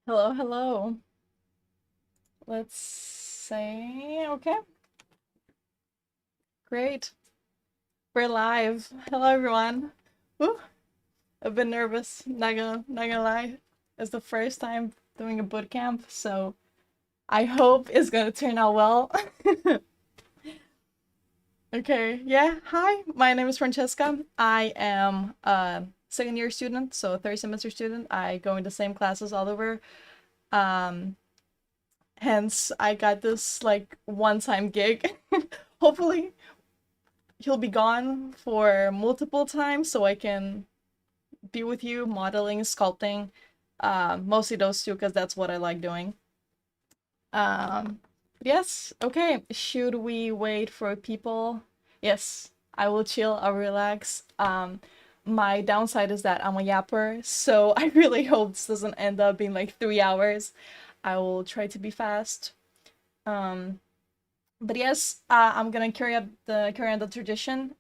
Hello, hello. Let's say, okay, great. We're live. Hello, everyone. Woo, I've been nervous, not gonna lie. It's the first time doing a boot camp, so I hope it's gonna turn out well. Okay, yeah, hi, my name is Francesca. I am a second year student, so a third semester student. I go in the same classes all over. Um, Hence, I got this like one-time gig. Hopefully, he'll be gone for multiple times so I can be with you modeling, sculpting. Mostly those two because that's what I like doing. Yes, okay. Should we wait for people? Yes, I will chill, I'll relax. My downside is that I'm a yapper, so I really hope this doesn't end up being like 3 hours. I will try to be fast. Um, but yes, I'm gonna carry on the tradition.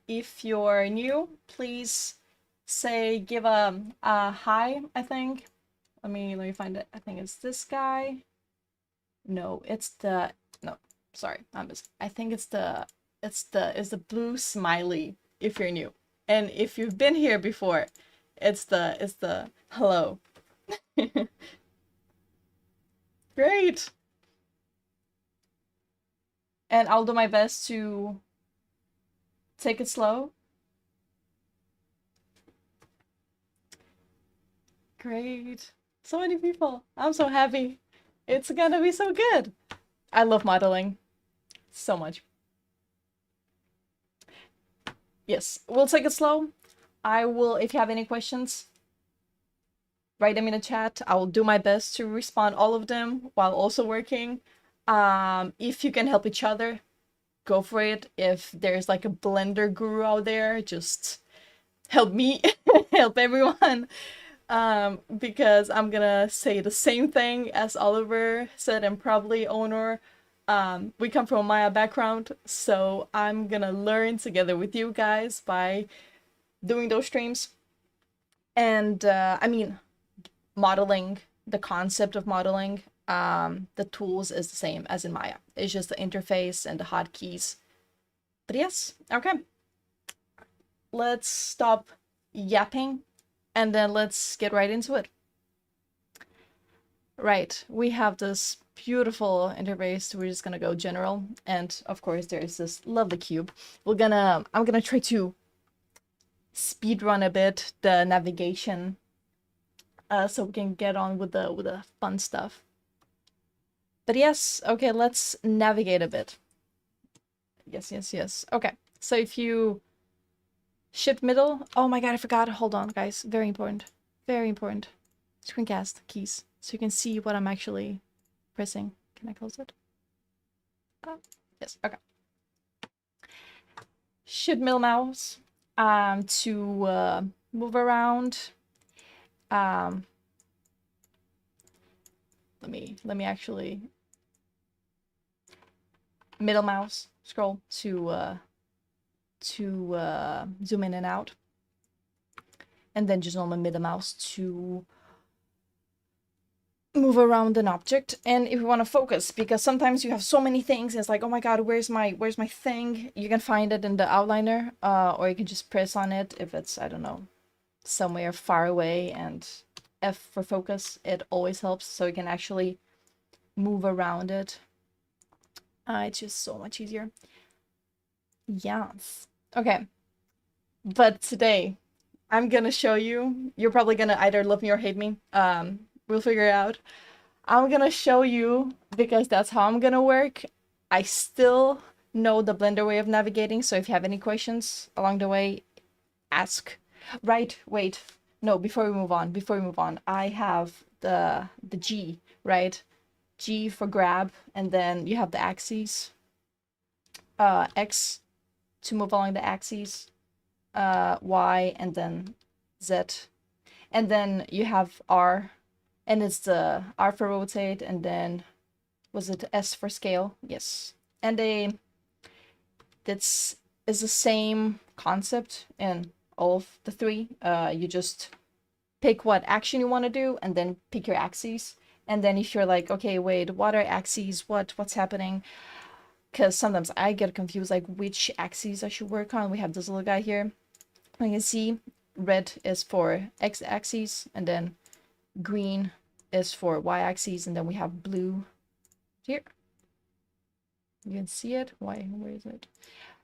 If you're new, please give a hi. I think. Let me find it. I think it's this guy. No, it's the no. Sorry, I think it's the blue smiley. If you're new, and if you've been here before, it's the hello. Great. And I'll do my best to take it slow. Great. So many people. I'm so happy. It's gonna be so good. I love modeling so much. Yes, we'll take it slow. I will, if you have any questions, write them in the chat. I will do my best to respond all of them while also working. If you can help each other, go for it. If there's like a Blender guru out there, just help me, help everyone. Because I'm gonna say the same thing as Oliver said and probably Honor. We come from a Maya background, so I'm gonna learn together with you guys by doing those streams. And modeling, the concept of modeling, the tools is the same as in Maya. It's just the interface and the hotkeys. But yes, okay. Let's stop yapping and then let's get right into it. Right, we have this beautiful interface. We're just gonna go general, and of course there's this lovely cube. I'm gonna try to speed run a bit the navigation, so we can get on with the fun stuff. But yes, okay, let's navigate a bit. Yes. Okay, so if you shift middle, oh my god, I forgot. Hold on, guys. Very important. Very important. Screencast keys, so you can see what I'm actually pressing. Can I close it? Yes, okay. Shift middle mouse to move around. Let me actually middle mouse scroll to zoom in and out, and then just normal middle mouse to move around an object. And if you want to focus, because sometimes you have so many things, it's like, oh my god, where's my thing? You can find it in the outliner, or you can just press on it if it's, I don't know, somewhere far away, and F for focus. It always helps, so you can actually move around it. It's just so much easier. Yes. Okay. But today, I'm gonna show you. You're probably gonna either love me or hate me. We'll figure it out. I'm gonna show you because that's how I'm gonna work. I still know the Blender way of navigating, so if you have any questions along the way, ask. Right, wait. No, before we move on, I have the G, right? G for grab, and then you have the axes. X to move along the axes, Y, and then Z. And then you have R, and it's the R for rotate, and then was it S for scale? Yes. And that's is the same concept in all of the three. You just pick what action you want to do, and then pick your axes. And then if you're like, okay, wait, what are axes? What's happening? Because sometimes I get confused, like which axes I should work on. We have this little guy here. You can see red is for x-axis, and then green is for y-axis, and then we have blue here. You can see it. Why? Where is it?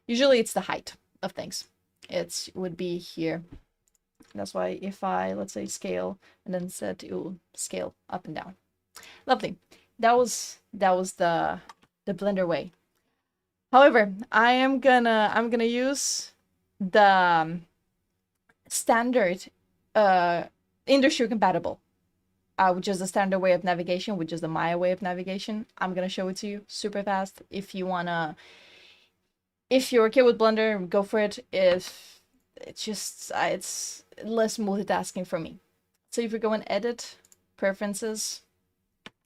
Usually it's the height of things. It would be here. That's why if I, let's say, scale and then set, it will scale up and down. Lovely. That was the Blender way. However, I'm gonna use the standard industry compatible, which is the standard way of navigation, which is the Maya way of navigation. I'm gonna show it to you super fast. If you're okay with Blender, go for it. If it's less multitasking for me. So if we go and edit preferences,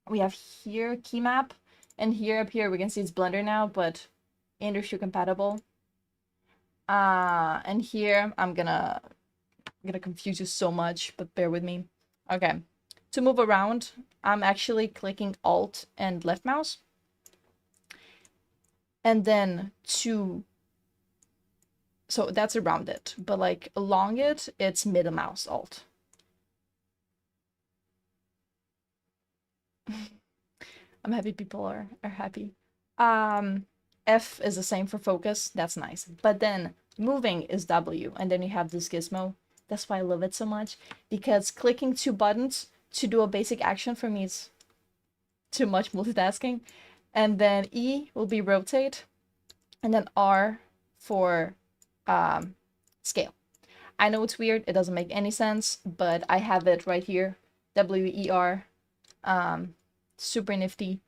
we have here key map, and here up here we can see it's Blender now, but industry compatible. And here I'm gonna confuse you so much, but bear with me. Okay, to move around, I'm actually clicking Alt and left mouse, and then so that's around it, but like along it, it's middle mouse Alt. I'm happy people are happy. F is the same for focus. That's nice. But then moving is W, and then you have this gizmo. That's why I love it so much, because clicking 2 buttons to do a basic action for me is too much multitasking. And then E will be rotate, and then R for scale. I know it's weird. It doesn't make any sense, but I have it right here. WER. Super nifty.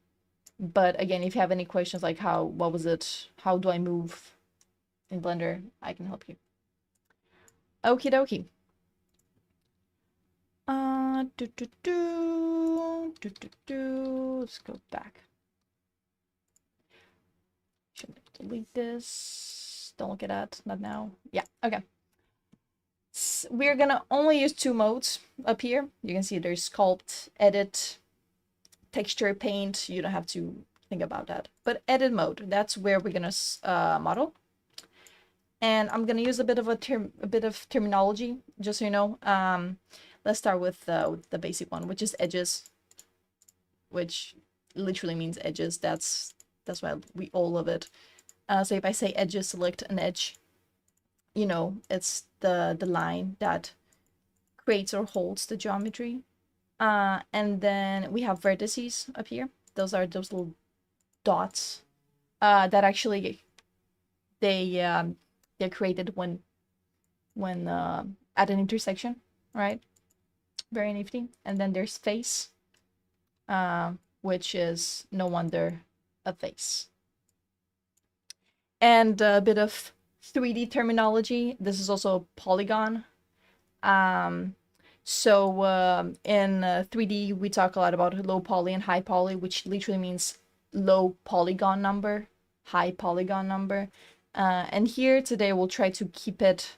But again, if you have any questions like what was it, how do I move in Blender, I can help you. Okie dokie. Let's go back. Should delete this. Don't look at that. Not now. Yeah. Okay. We're gonna only use 2 modes up here. You can see there's sculpt, edit, texture, paint. You don't have to think about that. But edit mode, that's where we're gonna model. And I'm gonna use a bit of terminology, just so you know. Let's start with the basic one, which is edges, which literally means edges. That's why we all love it. So if I say edges, select an edge, you know, it's the line that creates or holds the geometry. And then we have vertices up here. Those are those little dots that actually they're created when at an intersection, right? Very nifty. And then there's face, which is no wonder a face. And a bit of 3D terminology. This is also polygon. So in 3D, we talk a lot about low poly and high poly, which literally means low polygon number, high polygon number. And here today, we'll try to keep it...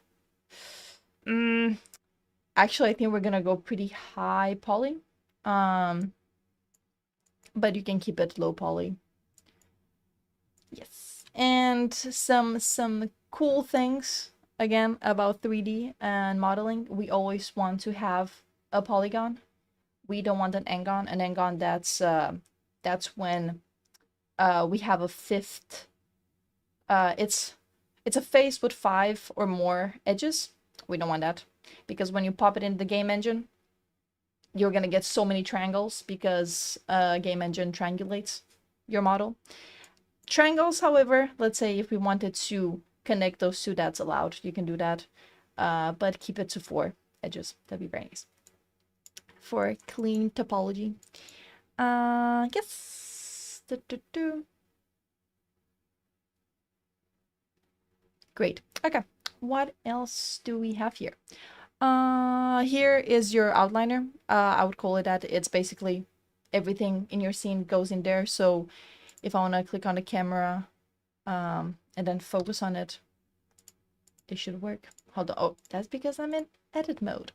actually, I think we're going to go pretty high poly. But you can keep it low poly. Yes. And some cool things, again, about 3D and modeling. We always want to have a polygon. We don't want an engon. An engon, that's when we have a fifth. It's a face with 5 or more edges. We don't want that, because when you pop it into the game engine, you're gonna get so many triangles, because game engine triangulates your model. Triangles, however, let's say if we wanted to connect those two, that's allowed. You can do that, but keep it to 4 edges. That'd be very nice for clean topology. Yes. Great. Okay. What else do we have here? Here is your outliner. I would call it that. It's basically everything in your scene goes in there. So if I want to click on the camera and then focus on it, it should work. Hold on. Oh, that's because I'm in edit mode.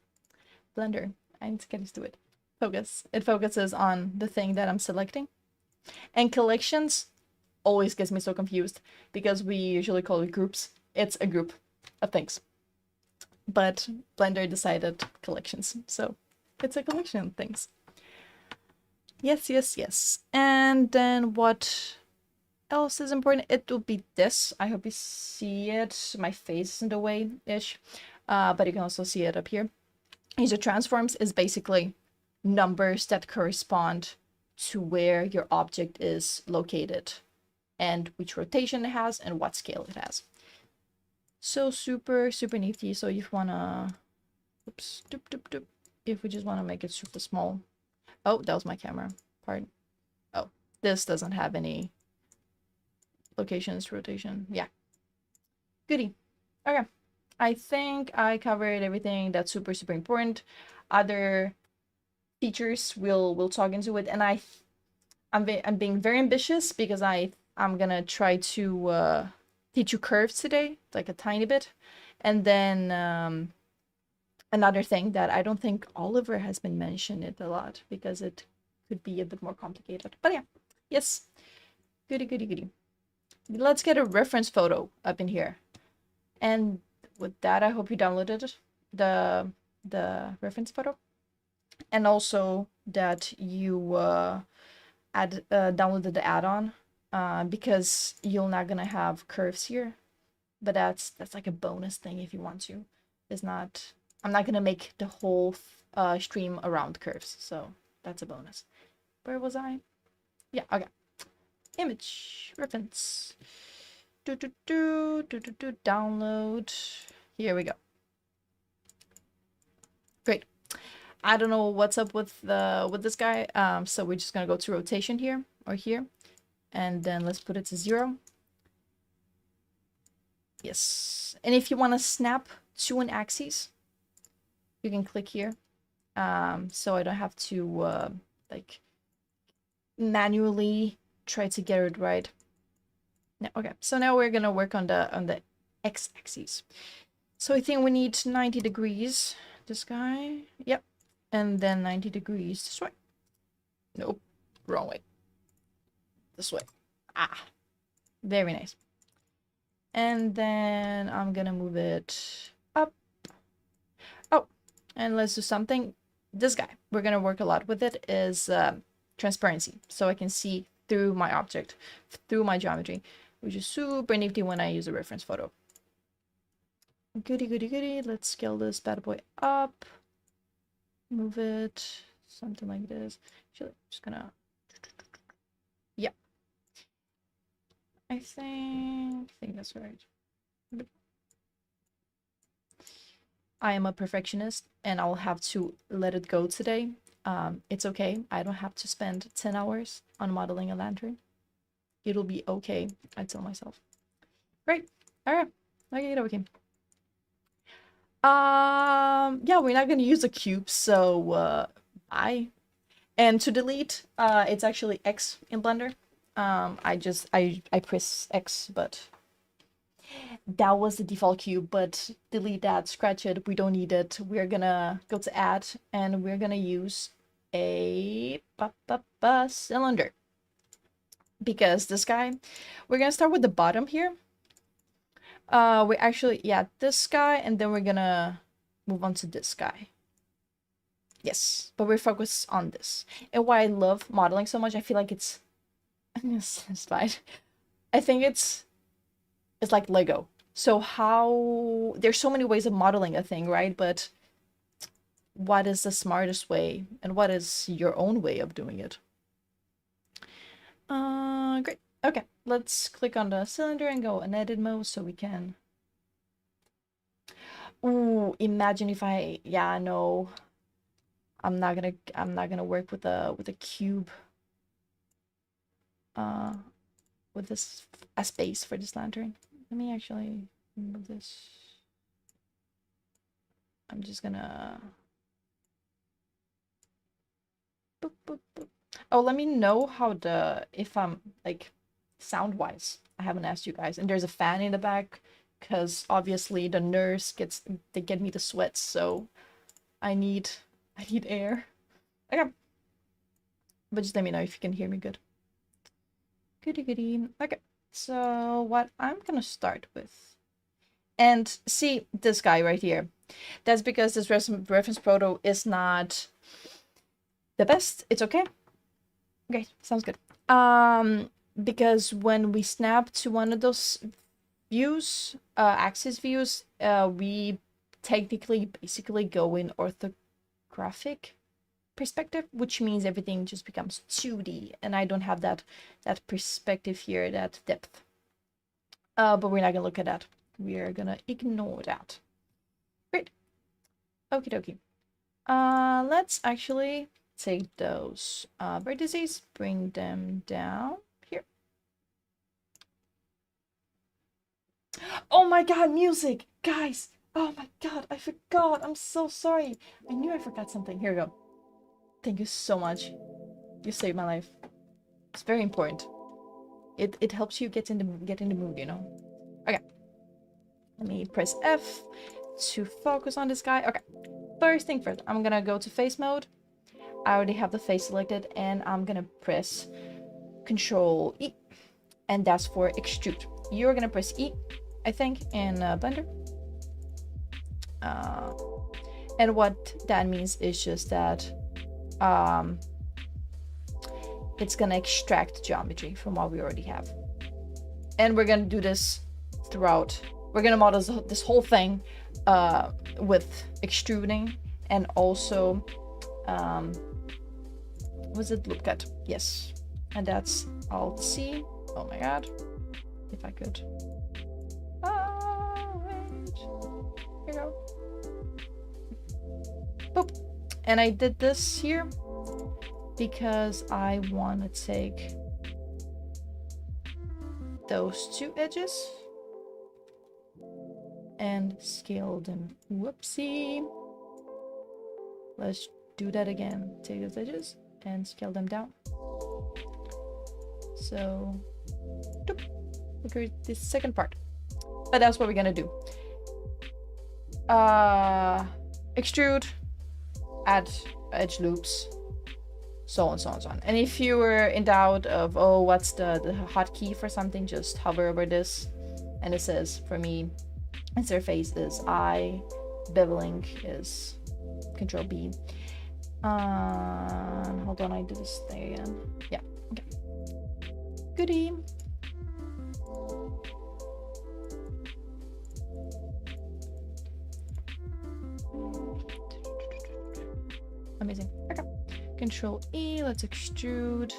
Blender. I need to get used to it. Focus. It focuses on the thing that I'm selecting. And collections always gets me so confused because we usually call it groups. It's a group of things. But Blender decided collections, so it's a collection of things. Yes, yes, yes. And then what else is important? It will be this. I hope you see it. My face is in the way-ish, but you can also see it up here. User transforms is basically numbers that correspond to where your object is located and which rotation it has and what scale it has. So super, super nifty. So if you wanna, oops, doop, doop, doop. If we just wanna make it super small. Oh, that was my camera. Pardon. Oh, this doesn't have any locations, rotation. Yeah. Goodie. Okay. I think I covered everything that's super, super important. Other features we'll talk into it, and I'm being very ambitious because I'm gonna try to teach you curves today, like a tiny bit, and then another thing that I don't think Oliver has been mentioned it a lot because it could be a bit more complicated. But yeah, yes, goody goody goody. Let's get a reference photo up in here, and with that, I hope you downloaded the reference photo, and also that you downloaded the add-on, because you're not gonna have curves here, but that's like a bonus thing if you want to. It's not, I'm not gonna make the whole stream around curves, so that's a bonus. Where was I? Yeah, okay. Image reference. Download. Here we go. Great. I don't know what's up with this guy. So we're just gonna go to rotation here or here, and then let's put it to 0. Yes. And if you want to snap to an axis, you can click here. So I don't have to like manually try to get it right. No, okay. So now we're gonna work on the x-axis. So I think we need 90 degrees. This guy. Yep. And then 90 degrees this way. Nope. Wrong way. This way. Ah. Very nice. And then I'm gonna move it up. Oh, and let's do something. This guy, we're gonna work a lot with it, is transparency. So I can see through my object, through my geometry, which is super nifty when I use a reference photo. Goody, goody, goody. Let's scale this bad boy up. Move it something like this. Actually, I'm just gonna, yeah. I think that's right. But I am a perfectionist and I'll have to let it go today. It's okay. I don't have to spend 10 hours on modeling a lantern. It'll be okay, I tell myself. Great. All right. Okay. Yeah, we're not gonna use a cube, so I. And to delete, it's actually X in Blender. I press X, but that was the default cube, but delete that, scratch it, we don't need it. We're gonna go to add, and we're gonna use a cylinder. Because this guy, we're gonna start with the bottom here. We actually, yeah, this guy, and then we're gonna move on to this guy. Yes, but we're focused on this. And why I love modeling so much, I feel like it's fine. I think it's like Lego. So how, there's so many ways of modeling a thing, right? But what is the smartest way, and what is your own way of doing it? Great. Okay, let's click on the cylinder and go in edit mode so we can. Ooh, imagine if I, yeah, no. I'm not gonna work with a cube. With this a space for this lantern. Let me actually move this. I'm just gonna. Boop, boop, boop. Oh, let me know how if I'm like sound wise. I haven't asked you guys. And there's a fan in the back because obviously the nurse they get me the sweats, so I need I need air. Okay. But just let me know if you can hear me good. Goody goody. Okay. So what I'm gonna start with. And see this guy right here. That's because this reference proto is not the best. It's okay. Okay, sounds good. Because when we snap to one of those views, axis views, we technically basically go in orthographic perspective, which means everything just becomes 2D, and I don't have that perspective here, that depth. But we're not gonna look at that. We are gonna ignore that. Great. Okie dokie. Let's actually take those vertices, bring them down here. Oh my god, music! Guys! Oh my god, I forgot! I'm so sorry! I knew I forgot something. Here we go. Thank you so much. You saved my life. It's very important. It helps you get in the mood, you know? Okay. Let me press F to focus on this guy. Okay. First thing first, I'm gonna go to face mode. I already have the face selected, and I'm gonna press Control E, and that's for extrude. You're gonna press E, I think, in Blender. And what that means is just that it's gonna extract geometry from what we already have. And we're gonna do this throughout. We're gonna model this whole thing with extruding, and also was it loop cut? Yes. And that's Alt C. Oh my god. If I could. Wait. Here we go. Boop. And I did this here because I want to take those two edges and scale them. Whoopsie. Let's do that again. Take those edges and scale them down. So, doop. Look at this second part. But that's what we're gonna do. Extrude, add edge loops, so on, so on, so on. And if you were in doubt of, oh, what's the hotkey for something, just hover over this, and it says, for me, interface is I, Beveling is Control B. Hold on, I did this thing again. Yeah, okay. Goodie. Amazing. Okay. Control E, let's extrude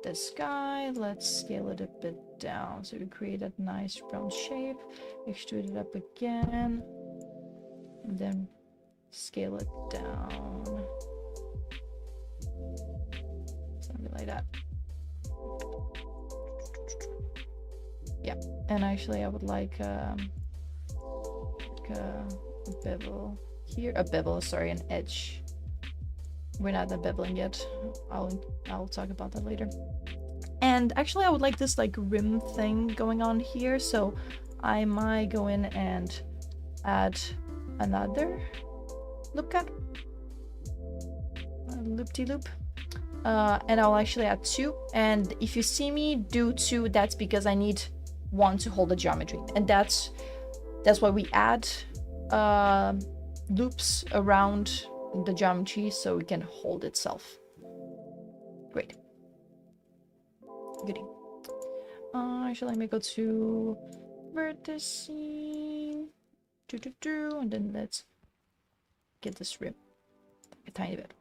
this guy. Let's scale it a bit down so we create that nice round shape. Extrude it up again. And then scale it down. Something like that. Yeah. And actually I would like a bevel here. A bevel, sorry, an edge. We're not at beveling yet. I'll talk about that later. And actually I would like this like rim thing going on here, so I might go in and add another loop cut, loop-de-loop, and I'll actually add two. And if you see me do two, that's because I need one to hold the geometry, and that's why we add loops around the geometry so it can hold itself. Great. Goodie. Actually, let me go to vertex, and then let's get this rim a tiny bit.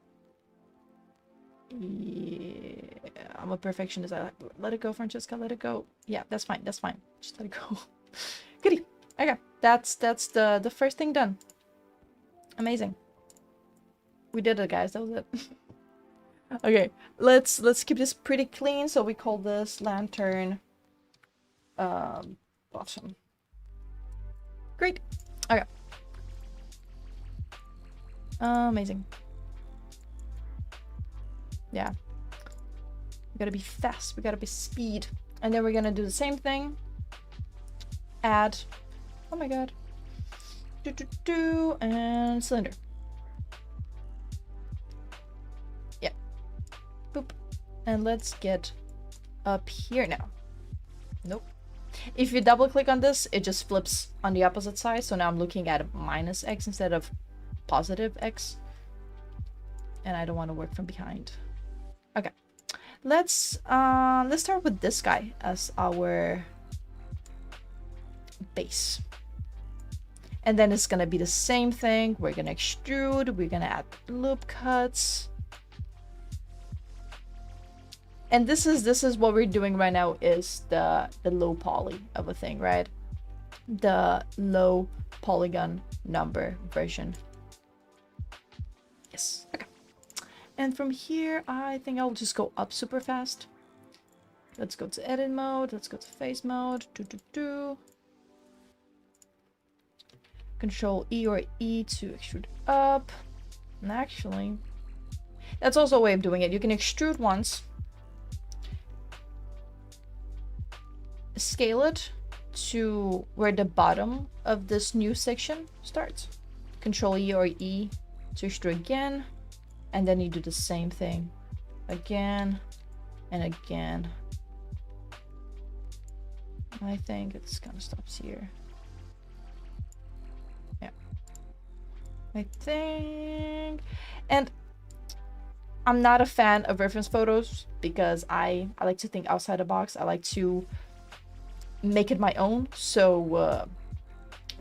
Yeah, I'm a perfectionist. Let it go, Francesca. Let it go. Yeah, that's fine. That's fine. Just let it go. Goodie. Okay, that's the first thing done. Amazing. We did it, guys. That was it. Okay, let's keep this pretty clean. So we call this lantern bottom. Great. Okay. Amazing. Yeah. We gotta be fast. We gotta be speed. And then we're gonna do the same thing. Add. Oh my god. And cylinder. And let's get up here now. Nope. If you double click on this, it just flips on the opposite side. So now I'm looking at minus x instead of positive x. And I don't want to work from behind. Okay. Let's start with this guy as our base. And then it's gonna be the same thing. We're gonna extrude, we're gonna add loop cuts. And this is what we're doing right now, is the low poly of a thing, right? The low polygon number version. Yes. Okay. And from here, I think I'll just go up super fast. Let's go to edit mode. Let's go to face mode. Control E or E to extrude up. And actually, that's also a way of doing it. You can extrude once, scale it to where the bottom of this new section starts. Control E or E to extrude again, and then you do the same thing again and again. I think it's kind of stops here. Yeah, I think. And I'm not a fan of reference photos because I like to think outside the box. I like to make it my own, so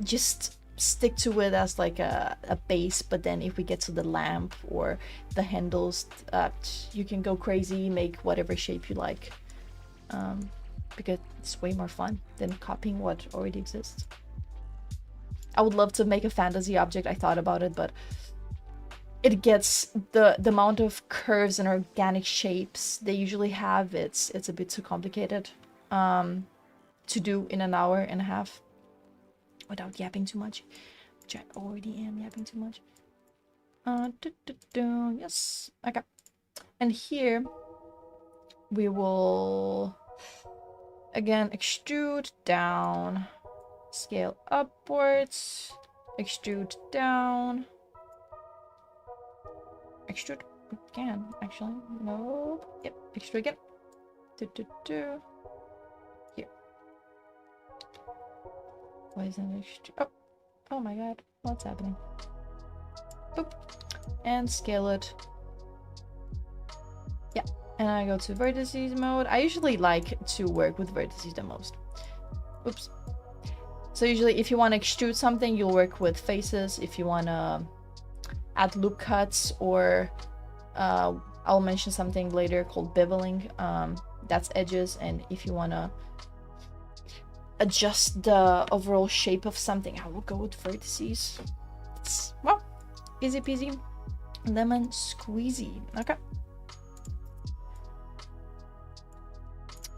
just stick to it as like a base, but then if we get to the lamp or the handles, you can go crazy, make whatever shape you like, because it's way more fun than copying what already exists. I would love to make a fantasy object. I thought about it, but it gets the amount of curves and organic shapes they usually have, it's a bit too complicated to do in an hour and a half without yapping too much, which I already am yapping too much. Yes, okay. And here we will again extrude down, scale upwards, extrude down, extrude again, actually, no, yep, extrude again, here. Why isn't it extrude? Oh my god, what's happening? Boop. And scale it. Yeah, and I go to vertices mode. I usually like to work with vertices the most. Oops. So usually if you want to extrude something, you'll work with faces. If you want to add loop cuts, or I'll mention something later called beveling, that's edges. And if you want to adjust the overall shape of something, I will go with vertices. It's, well, easy peasy lemon squeezy. Okay.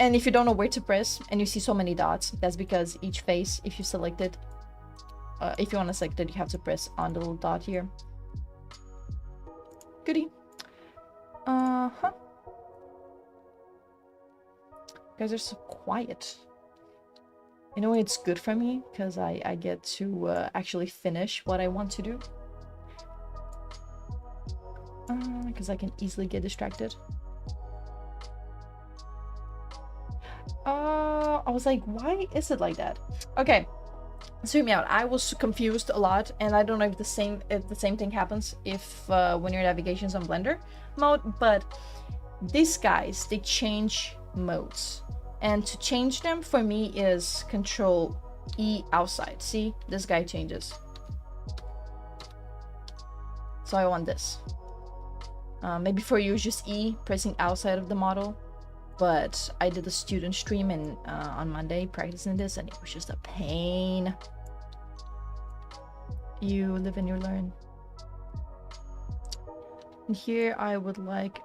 And if you don't know where to press and you see so many dots, that's because each face, if you select it, if you want to select it, you have to press on the little dot here. Goodie. Guys are so quiet. In a way, it's good for me because I get to actually finish what I want to do. Because I can easily get distracted. I was like, why is it like that? Okay, so hear me out. I was confused a lot, and I don't know if the same thing happens if when your navigation's on Blender mode, but these guys, they change modes, and to change them for me is Control E outside. See, this guy changes, so I want this. Maybe for you it's just E, pressing outside of the model. But I did a student stream and on Monday practicing this, and it was just a pain. You live and you learn. And here I would like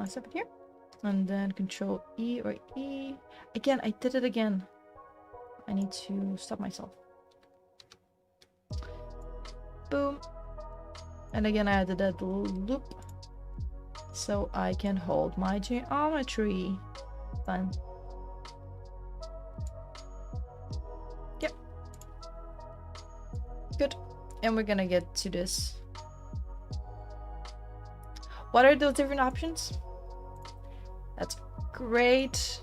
step it here, and then Control E or E. Again, I did it again. I need to stop myself. Boom. And again, I added that little loop, so I can hold my geometry. Fun. Yep. Good. And we're gonna get to this. What are those different options? great.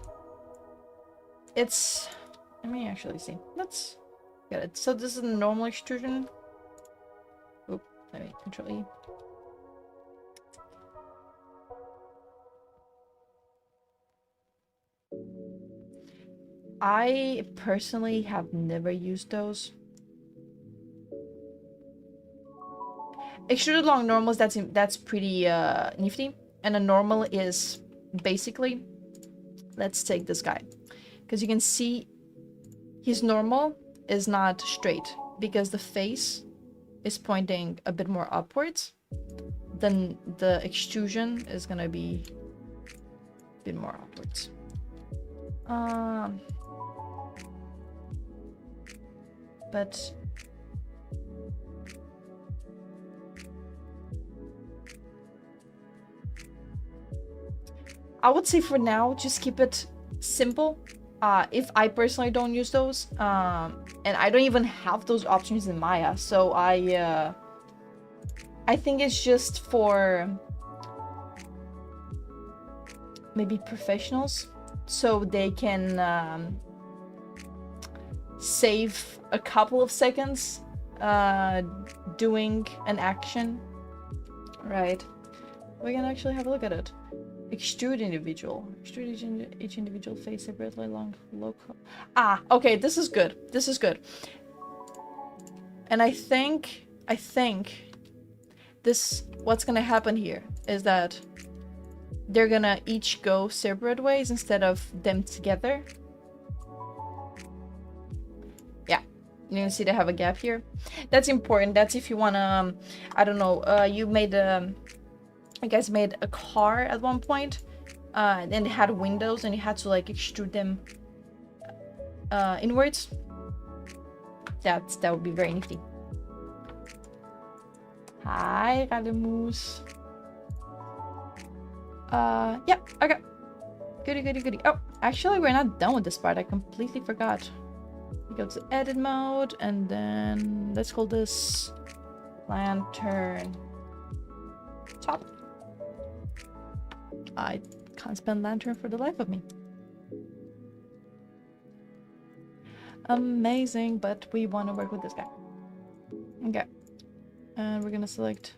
It's, let me actually see. Let's get it. So this is a normal extrusion. Oop, let me Control E. I personally have never used those. Extruded long normals, that's pretty nifty. And a normal is basically, let's take this guy. Because you can see his normal is not straight because the face is pointing a bit more upwards. Then the extrusion is gonna be a bit more upwards. But I would say for now, just keep it simple. If I personally don't use those, and I don't even have those options in Maya, so I think it's just for maybe professionals, so they can save a couple of seconds doing an action. Right. We can actually have a look at it. Extrude individual. Extrude each individual face separately along local. Ah, okay, this is good. This is good. And I think this, what's gonna happen here is that they're gonna each go separate ways instead of them together. Yeah, you can see they have a gap here. That's important. That's if you wanna, I don't know, you made you guys made a car at one point, and it had windows and you had to like extrude them inwards. That would be very nifty. Hi, Radamus. Yeah, okay. Goody. Oh, actually, we're not done with this part. I completely forgot. We go to edit mode, and then let's call this lantern top. I can't spell lantern for the life of me. Amazing, but we want to work with this guy. Okay. And we're gonna select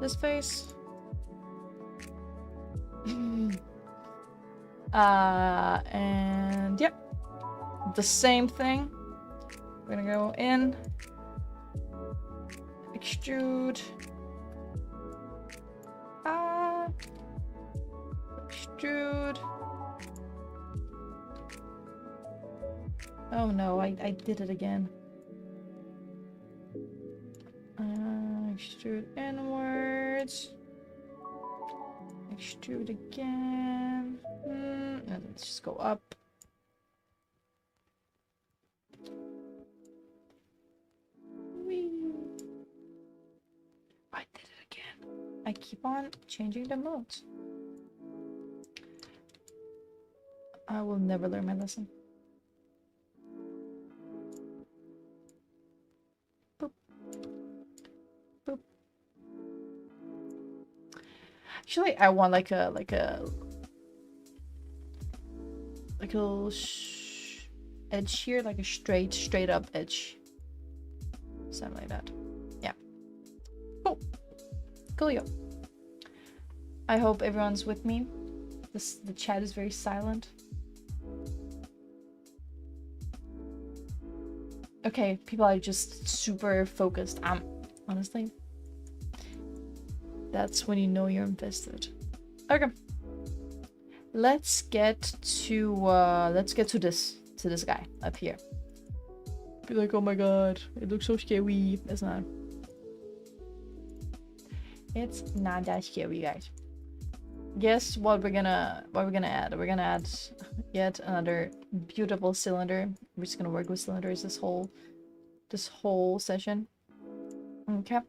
this face. And yep, the same thing. We're gonna go in, extrude, extrude. Oh no, I did it again. Extrude inwards. Extrude again. And let's just go up. Whee. I did it again. I keep on changing the modes. I will never learn my lesson. Boop. Boop. Actually, I want like a little edge here, like a straight up edge. Something like that. Yeah. Cool. Coolio. I hope everyone's with me. The chat is very silent. Okay, people are just super focused. Honestly, that's when you know you're invested. Okay, let's get to this guy up here. Be like, oh my god, it looks so scary. It's not. It's not that scary, guys. Guess what we're gonna add? We're gonna add yet another beautiful cylinder. We're just gonna work with cylinders this whole session. Okay.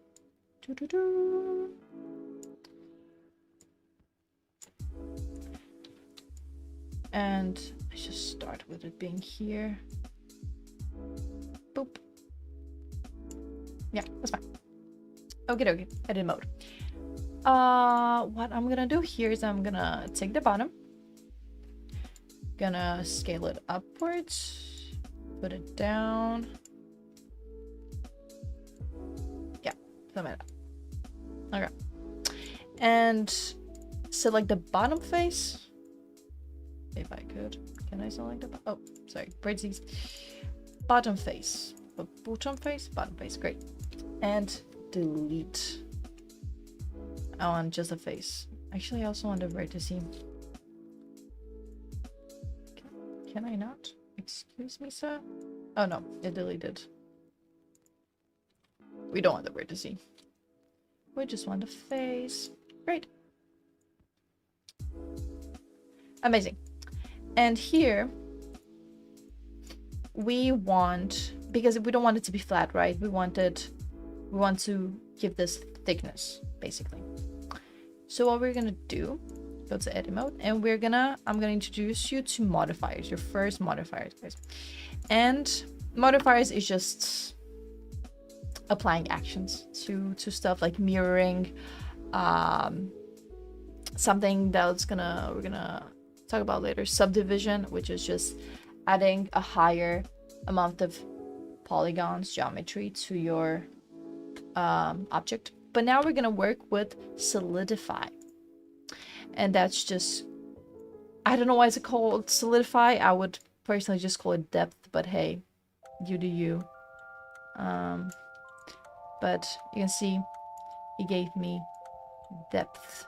And let's just start with it being here. Boop. Yeah, that's fine. Okay, edit mode. What I'm gonna do here is I'm gonna take the bottom Gonna scale it upwards. Put it down. Yeah, something like that. Okay. And select the bottom face. If I could. Can I select the oh, sorry, Bridgie's bottom face. Bottom face? Bottom face, great. And delete. I want just a face. Actually, I also want the vertice. Can I not? Excuse me, sir? Oh no, it deleted. We don't want the vertice. We just want the face. Great. Amazing. And here we want, because we don't want it to be flat, right? We want to give this thickness, basically. So what we're gonna do, go to edit mode, and I'm gonna introduce you to modifiers, your first modifiers, guys. And modifiers is just applying actions to stuff like mirroring, something that's we're gonna talk about later, subdivision, which is just adding a higher amount of polygons, geometry to your object. But now we're gonna work with solidify, and that's just, I don't know why it's called solidify. I would personally just call it depth, but hey, you do you. But you can see it gave me depth.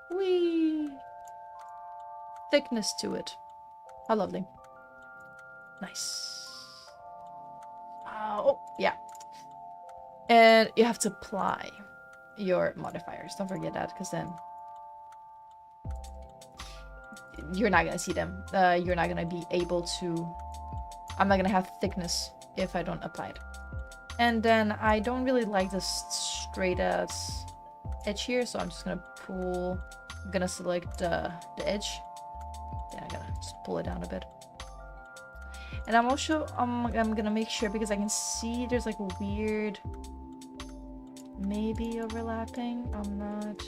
Whee! Thickness to it. How lovely. Nice. Oh, yeah. And you have to apply your modifiers. Don't forget that, because then you're not gonna see them. You're not gonna be able to... I'm not gonna have thickness if I don't apply it. And then I don't really like this straight as edge here, so I'm just gonna pull... I'm gonna select the edge. Yeah, I'm gonna just pull it down a bit. And I'm also I'm gonna make sure, because I can see there's like a weird maybe overlapping. I'm not.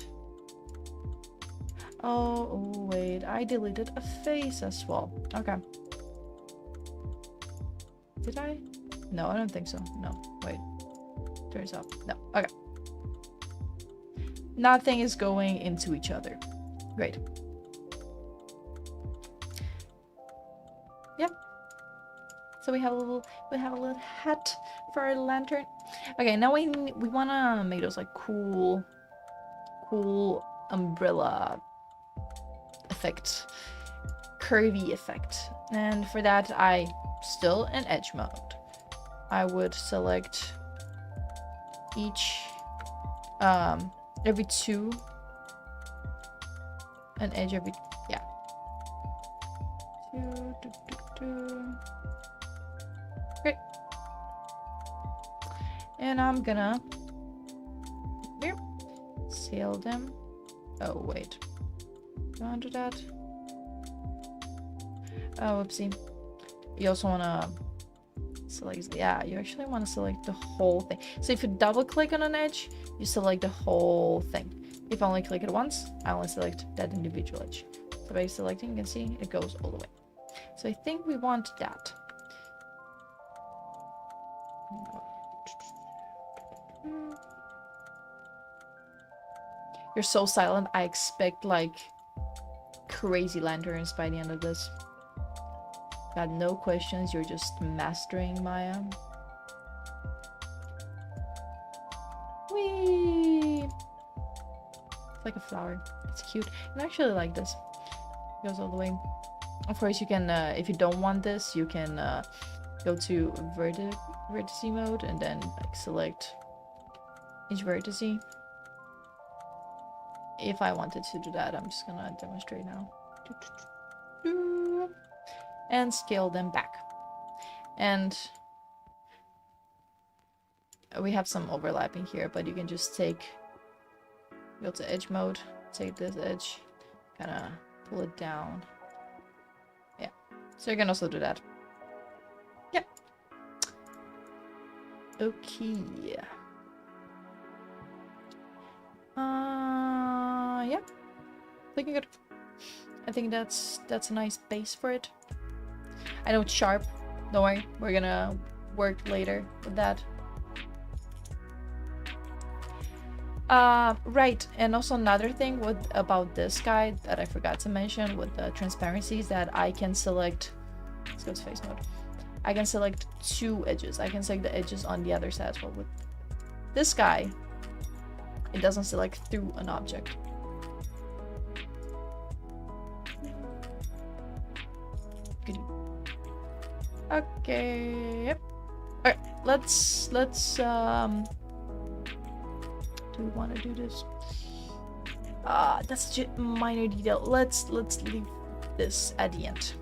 Oh wait, I deleted a face as well. Okay. Did I? No, I don't think so. No, wait. Turns out no. Okay. Nothing is going into each other. Great. Yep. So we have a little hat for our lantern. Okay, now we wanna make those like cool umbrella effect, curvy effect. And for that, I still in edge mode. I would select each every two, an edge every, yeah. Great. And I'm gonna here scale them. Oh wait, do I want to do that? Oh whoopsie. You also wanna select, yeah, you actually want to select the whole thing. So if you double click on an edge, you select the whole thing. If I only click it once, I only select that individual edge. So by selecting, you can see it goes all the way. So I think we want that. You're so silent. I expect like crazy lanterns by the end of this. Got no questions. You're just mastering Maya. Whee! It's like a flower. It's cute. And I actually like this. It goes all the way. Of course, you can, if you don't want this, you can go to vertice mode and then like select each vertice. If I wanted to do that, I'm just gonna demonstrate now. And scale them back. And we have some overlapping here, but you can just go to edge mode, take this edge, kind of pull it down. Yeah, so you can also do that. Yep. Okay. Yeah, looking good. I think that's a nice base for it. I know it's sharp. Don't worry, we're gonna work later with that. Right, and also another thing about this guy that I forgot to mention with the transparencies, that I can select, let's go to face mode. I can select 2 edges. I can select the edges on the other side as well. With this guy, it doesn't select through an object. Good. Okay, yep. Alright, let's do we want to do this? That's such a minor detail. Let's leave this at the end.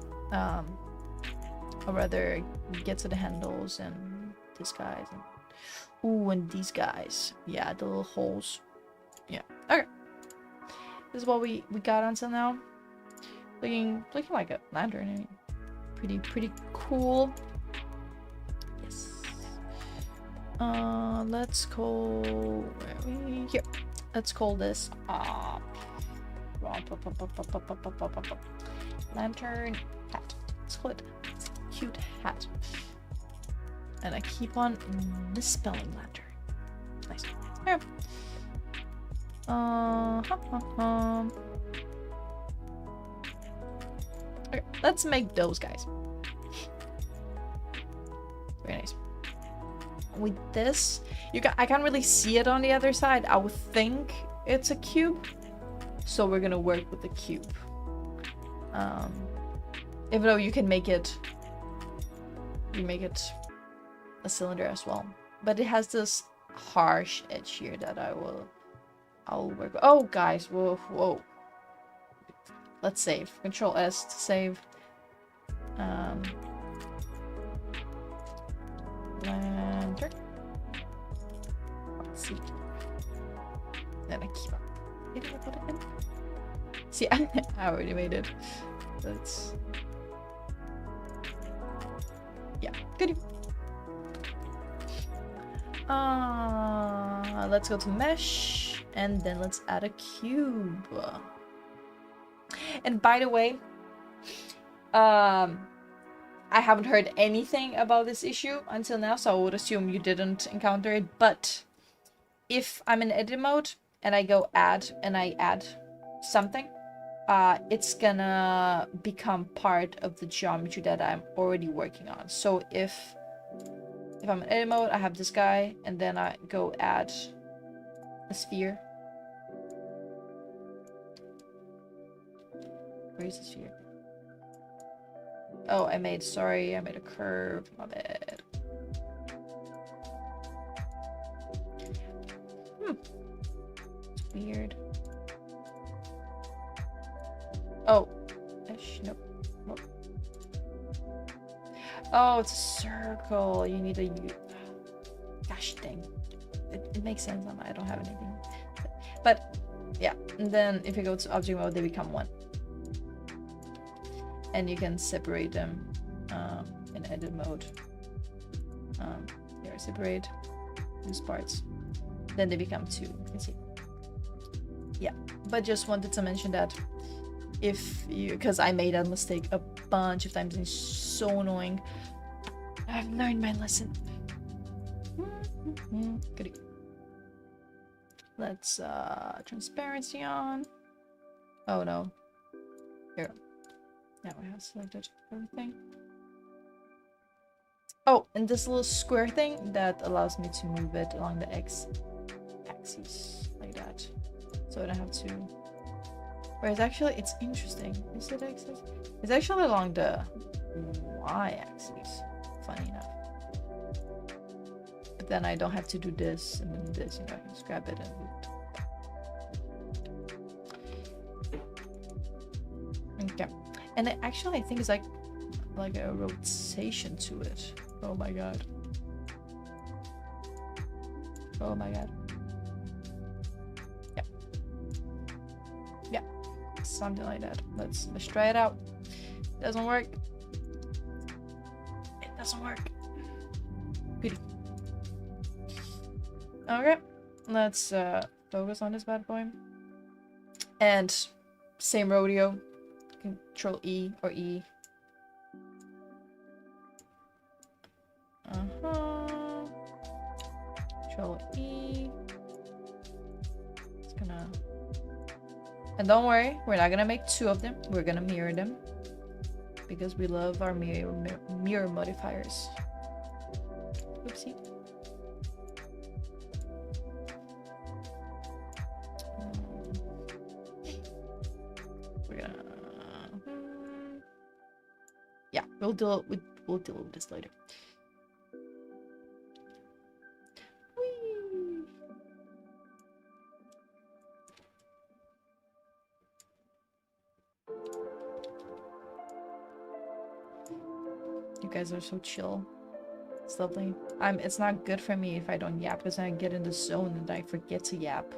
Or rather get to the handles and these guys and ooh, and these guys. Yeah, the little holes. Yeah. Okay. This is what we got until now. Looking like a lantern. I mean, pretty cool. Yes. Let's call, where are we? Here. Let's call this lantern hat. Let's call it cute hat. And I keep on misspelling lantern. Nice. Here. Okay, let's make those guys. Very nice. With this, I can't really see it on the other side. I would think it's a cube, so we're gonna work with the cube. Even though you can make it, a cylinder as well, but it has this harsh edge here that I'll work with. Oh, guys, whoa. Let's save. Control S to save. Lantern. Let's see. Then I keep on. Did I put it in? See, I already made it. Let's. Yeah, good. Let's go to mesh, and then let's add a cube. And by the way, I haven't heard anything about this issue until now, so I would assume you didn't encounter it. But if I'm in edit mode and I go add and I add something, it's gonna become part of the geometry that I'm already working on. So if I'm in edit mode, I have this guy, and then I go add a sphere. Where is the sphere? Oh, I made a curve. My bad. It's weird. Oh. Nope. Oh, it's a circle. You need a... Gosh dang. It makes sense. I don't have anything. But, yeah. And then if you go to object mode, they become one. And you can separate them in edit mode. Here, separate these parts. Then they become two. You can see. Yeah, but just wanted to mention that because I made that mistake a bunch of times and it's so annoying. I've learned my lesson. Goody. Let's transparency on. Oh no. Here. Now I have selected everything. Oh, and this little square thing that allows me to move it along the x-axis like that. So I don't have to. Whereas actually, it's interesting. Is it x-axis? It's actually along the y-axis. Funny enough. But then I don't have to do this and then this. You know, I can just grab it and move it. Okay. And it actually, I think it's like a rotation to it. Oh my god. Oh my god. Yeah. Yeah. Something like that. Let's try it out. Doesn't work. It doesn't work. Good. Okay. Let's focus on this bad boy. And same rodeo. Control E or E. Control E. It's gonna... And don't worry, we're not gonna make 2 of them. We're gonna mirror them. Because we love our mirror modifiers. Oopsie. We're gonna... Yeah, we'll deal with this later. Whee! You guys are so chill. It's lovely. It's not good for me if I don't yap, because I get in the zone and I forget to yap.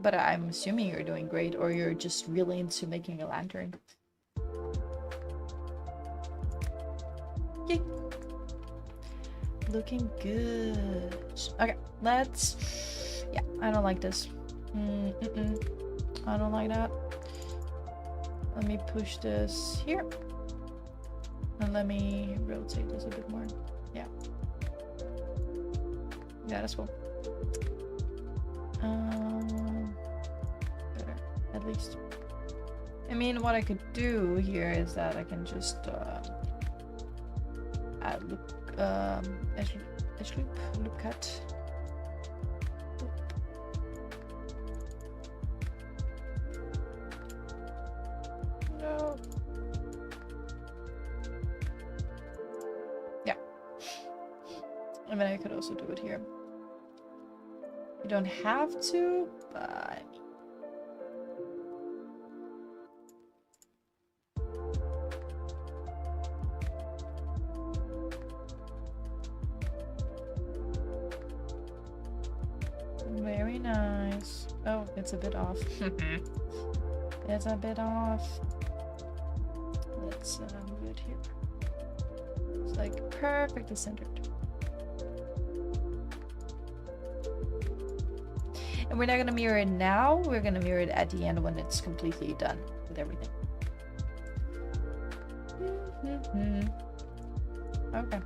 But I'm assuming you're doing great, or you're just really into making a lantern. Yay! Looking good. Okay, let's... Yeah, I don't like this. I don't like that. Let me push this here. And let me rotate this a bit more. Yeah. Yeah, that's cool. Better, at least. I mean, what I could do here is that I can just add edge loop cut. No. Yeah. I mean, I could also do it here. You don't have to, but... Very nice. Oh, it's a bit off. It's a bit off. Let's move it here. It's like perfectly centered. And we're not gonna mirror it now, we're gonna mirror it at the end when it's completely done with everything. Okay.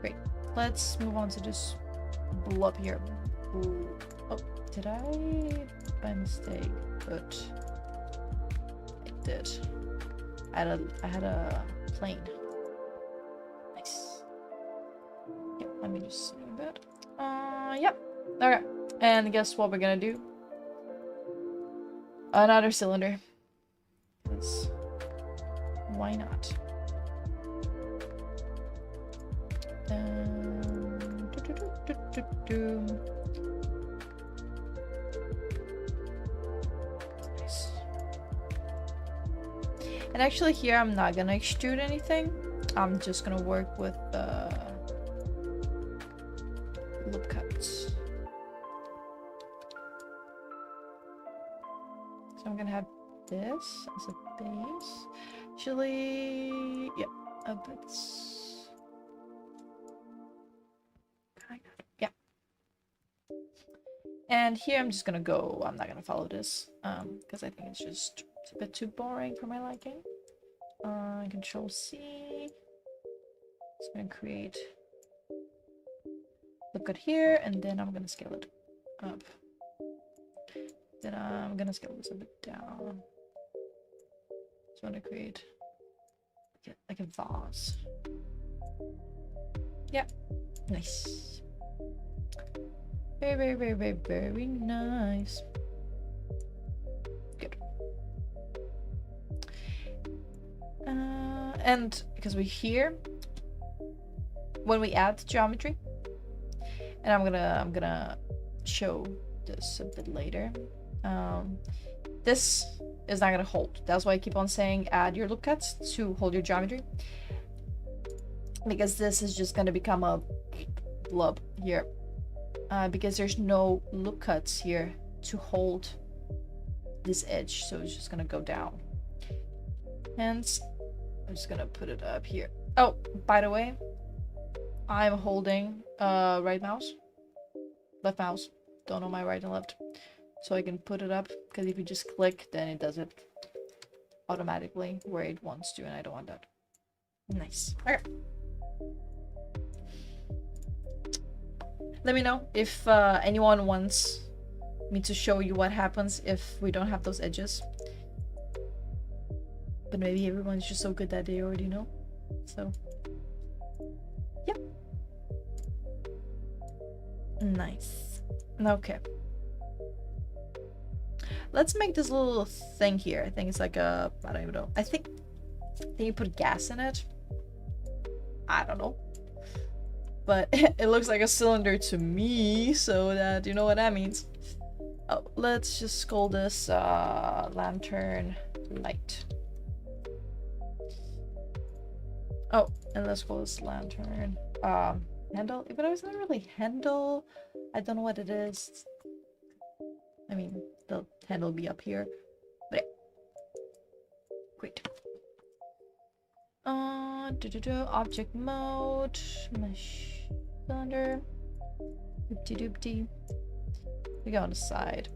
Great. Let's move on to this blob here. Oh, did I by mistake put... I did. I had a plane. Nice. Yep, let me just move it. Yep. Okay, and guess what we're gonna do? Another cylinder. Because why not? Nice. And actually here I'm not gonna extrude anything. I'm just gonna work with loop cuts. So I'm gonna have this as a base. Actually, yeah, a bit. Kind of, yeah. And here I'm just gonna go. I'm not gonna follow this because I think it's a bit too boring for my liking. Control C. Just gonna create look at here, and then I'm gonna scale it up. Then I'm gonna scale this a bit down. Just want to create like a vase. Yeah, nice. Very, very, very, very, very nice. Good. And because we're here, when we add geometry, and I'm gonna show this a bit later. This is not gonna hold. That's why I keep on saying add your loop cuts to hold your geometry, because this is just gonna become a blob here, because there's no loop cuts here to hold this edge, so it's just gonna go down. Hence, I'm just gonna put it up here. Oh, by the way, I'm holding right mouse, left mouse, don't know my right and left, so I can put it up, because if you just click, then it does it automatically where it wants to, and I don't want that. Nice. Okay. Let me know if anyone wants me to show you what happens if we don't have those edges. But maybe everyone's just so good that they already know. So, yeah. Nice. Okay. Let's make this little thing here. I think it's like a, I don't even know. I think you put gas in it. I don't know. But it looks like a cylinder to me, so that you know what that means. Oh, let's just call this lantern light. Oh, and let's call this lantern handle. But it's not really handle. I don't know what it is. I mean, the handle will be up here. But yeah. Great. Object mode, mesh cylinder, doopty doopty. We go on the side.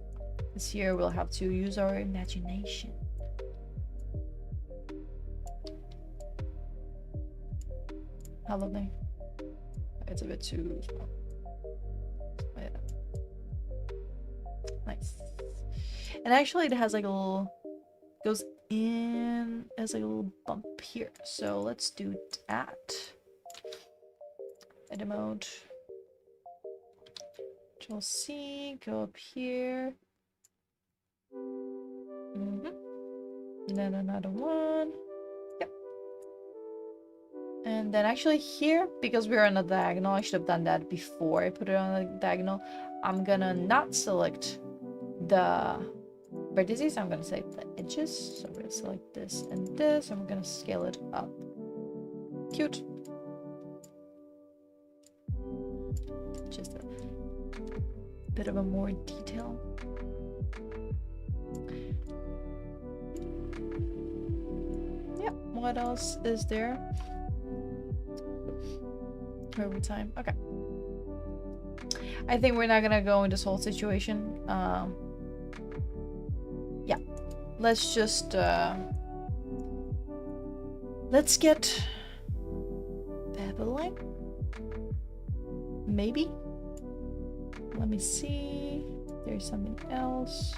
This here we'll have to use our imagination. How lovely. It's a bit too small. Oh, yeah. Nice. And actually it has like a little, goes in as like a little bump here. So let's do that. Edit mode. Control C, go up here. And then another one. Yep. And then actually here, because we're on a diagonal, I should have done that before I put it on a diagonal. I'm gonna not select the vertices, I'm gonna select the edges. So we're gonna select this and this, and we're gonna scale it up. Cute. Just a bit of a more detail. Yep. What else is there? Every time. Okay. I think we're not gonna go in this whole situation. Yeah. Let's just let's get Beveling. Maybe. Let me see. There's something else.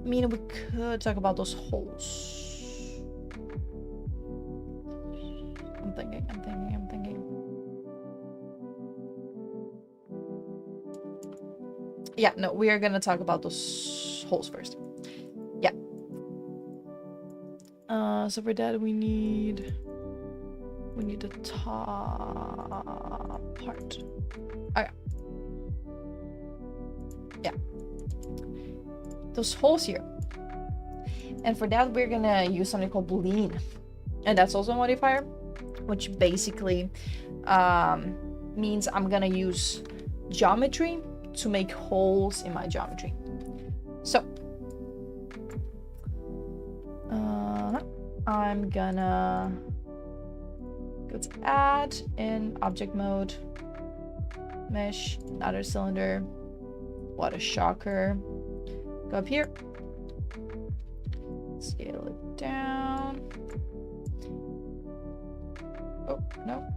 I mean, we could talk about those holes. I'm thinking. Yeah, no, we are gonna talk about those holes first. Yeah. So for that we need the top part. Okay. Yeah. Those holes here. And for that we're gonna use something called Boolean. And that's also a modifier, which basically means I'm gonna use geometry to make holes in my geometry. So I'm gonna go to add in object mode, mesh, another cylinder, water shocker, go up here, scale it down. Oh no,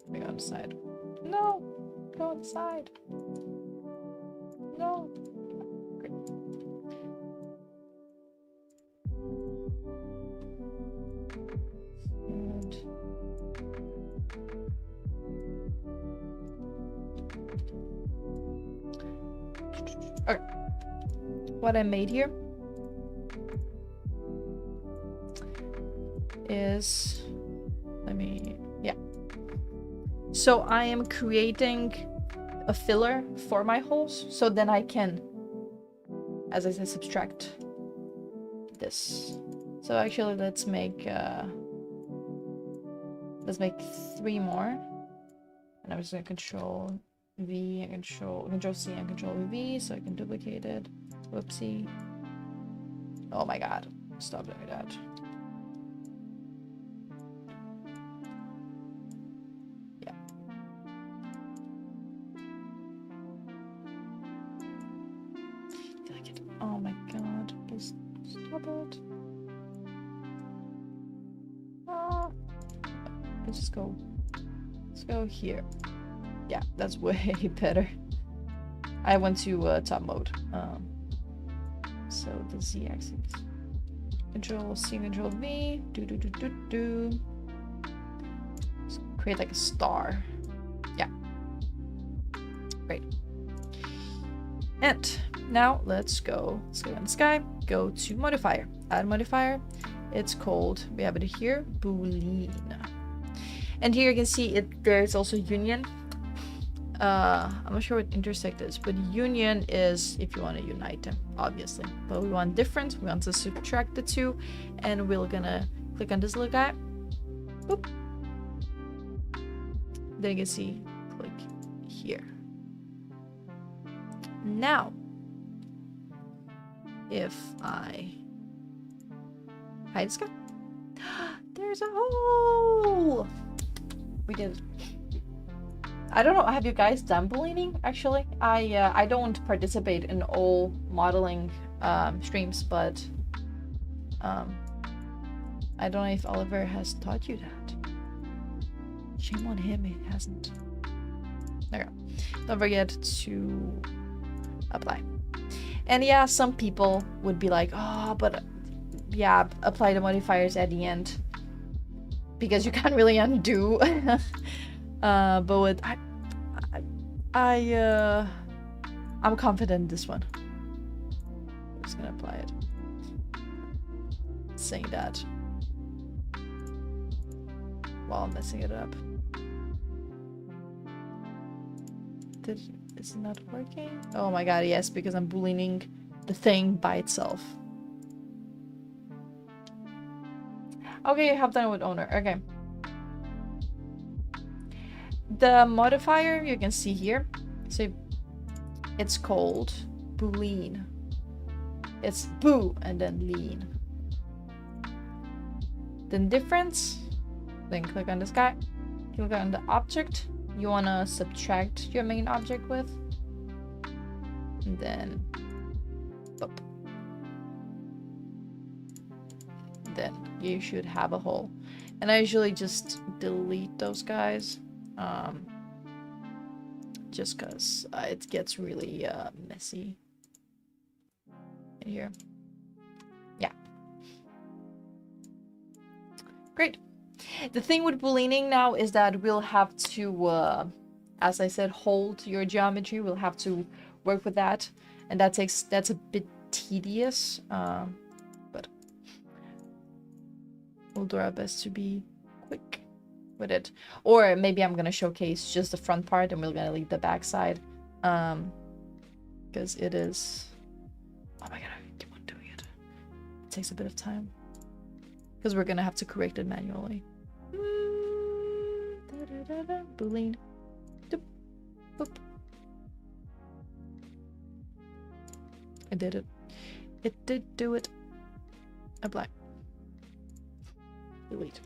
we go on the side. No, go on the side. No. Great. And okay. What I made here is, yeah. So I am creating a filler for my holes, so then I can, as I said, subtract this. So actually, let's make 3 more, and I'm just gonna control V and control C and control V, so I can duplicate it. Whoopsie. Oh my god. Stop doing that. Yeah. Oh my god. Please stop it. Ah. Let's go. Let's go here. Yeah, that's way better. I went to top mode. So the Z axis. Control C, Control V. Let's create like a star. Yeah. Great. And now let's go. Let's go in the sky. Go to modifier. Add modifier. It's called, we have it here, Boolean. And here you can see it. There's also union. I'm not sure what intersect is, but union is if you want to unite them, obviously. But we want difference. We want to subtract the two, and we're gonna click on this little guy. Boop. Then you can see, click here. Now, if I hide this guy, there's a hole. We did it. I don't know, have you guys done Booleaning, actually? I don't participate in all modeling streams, but I don't know if Oliver has taught you that. Shame on him, he hasn't. There you go. Don't forget to apply. And yeah, some people would be like, oh, but yeah, apply the modifiers at the end, because you can't really undo. But with I'm confident in this one. I'm just gonna apply it. Saying that while I'm messing it up. Is it not working? Oh my god, yes, because I'm booleaning the thing by itself. Okay, I have done it with owner. Okay. The modifier you can see here, so it's called Boolean. It's boo and then lean. Then difference, then click on this guy, click on the object you want to subtract your main object with, and then boop. Then you should have a hole. And I usually just delete those guys. Just because it gets really messy in here. Yeah. Great. The thing with booleaning now is that we'll have to, as I said, hold your geometry. We'll have to work with that, and that's a bit tedious. But we'll do our best to be quick with it. Or maybe I'm gonna showcase just the front part and we're gonna leave the back side, because it is, oh my god, I keep on doing it. It takes a bit of time because we're gonna have to correct it manually. Boolean. Doop. Boop. I did it. It did do it. Apply. Delete.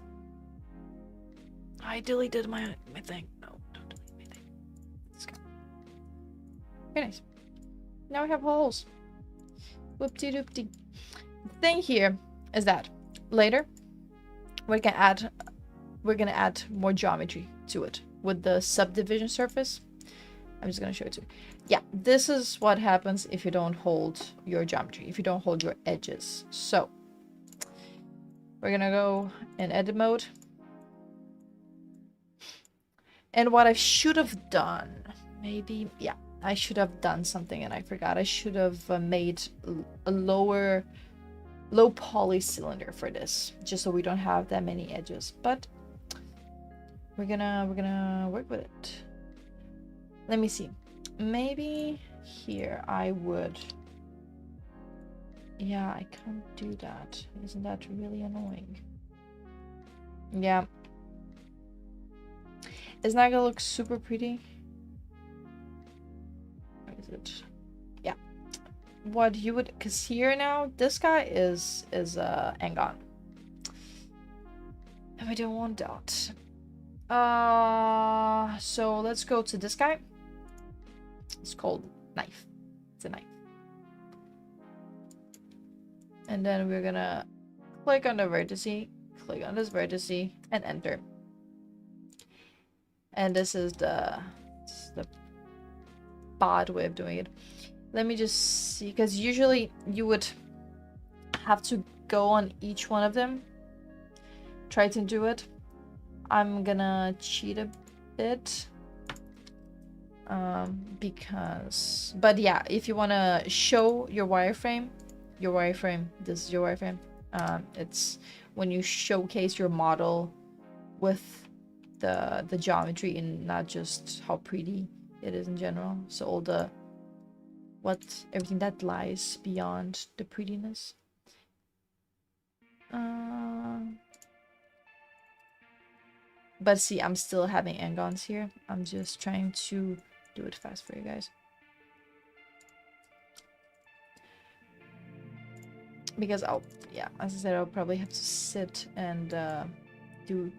I deleted my thing. No, don't delete my thing. Let's go. Very nice. Now we have holes. Whoop-de-doop-de. The thing here is that later we're gonna add more geometry to it with the subdivision surface. I'm just gonna show it to you. Yeah, this is what happens if you don't hold your geometry, if you don't hold your edges. So we're gonna go in edit mode. And what I should have done, maybe, yeah, I should have done something and I forgot. I should have made a low poly cylinder for this, just so we don't have that many edges. But we're gonna work with it. Let me see. Maybe here I would. Yeah, I can't do that. Isn't that really annoying? Yeah. It's not gonna look super pretty. Where is it? Yeah. what you would, because here now this guy is Angon, and we don't want that. So let's go to this guy. It's called knife. It's a knife. And then we're gonna click on the vertice, click on this vertice, and enter. And this is the bad way of doing it. Let me just see, because usually you would have to go on each one of them. Try to do it. I'm gonna cheat a bit. Because, but yeah, if you want to show your wireframe, this is your wireframe. It's when you showcase your model with the geometry and not just how pretty it is in general. So all the everything that lies beyond the prettiness. But see, I'm still having Angons here. I'm just trying to do it fast for you guys. Because yeah, as I said, I'll probably have to sit and do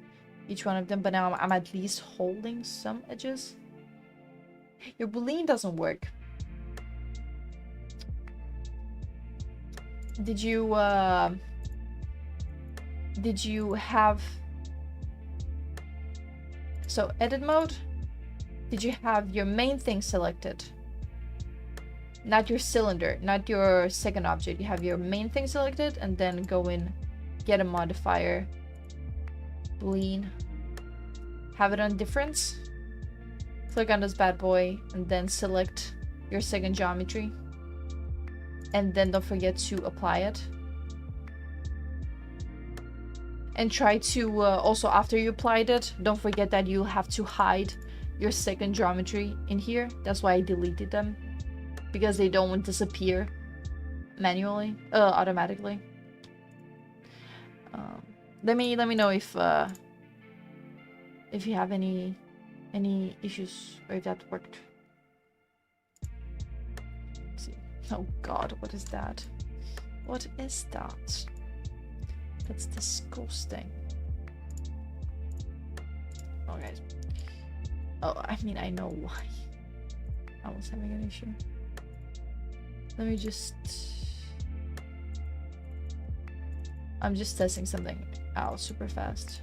each one of them. But now I'm at least holding some edges. Your Boolean doesn't work. Did you have... So edit mode, did you have your main thing selected? Not your cylinder, not your second object. You have your main thing selected and then go in, get a modifier, Boolean, have it on difference, click on this bad boy and then select your second geometry. And then don't forget to apply it. And try to, also after you applied it, don't forget that you'll have to hide your second geometry in here. That's why I deleted them. Because they don't disappear manually, automatically. Let me know if you have any issues or if that worked. Let's see. Oh god, what is that? What is that? That's disgusting. Oh, guys. Oh, I mean, I know why I was having an issue. Let me just... I'm just testing something out super fast.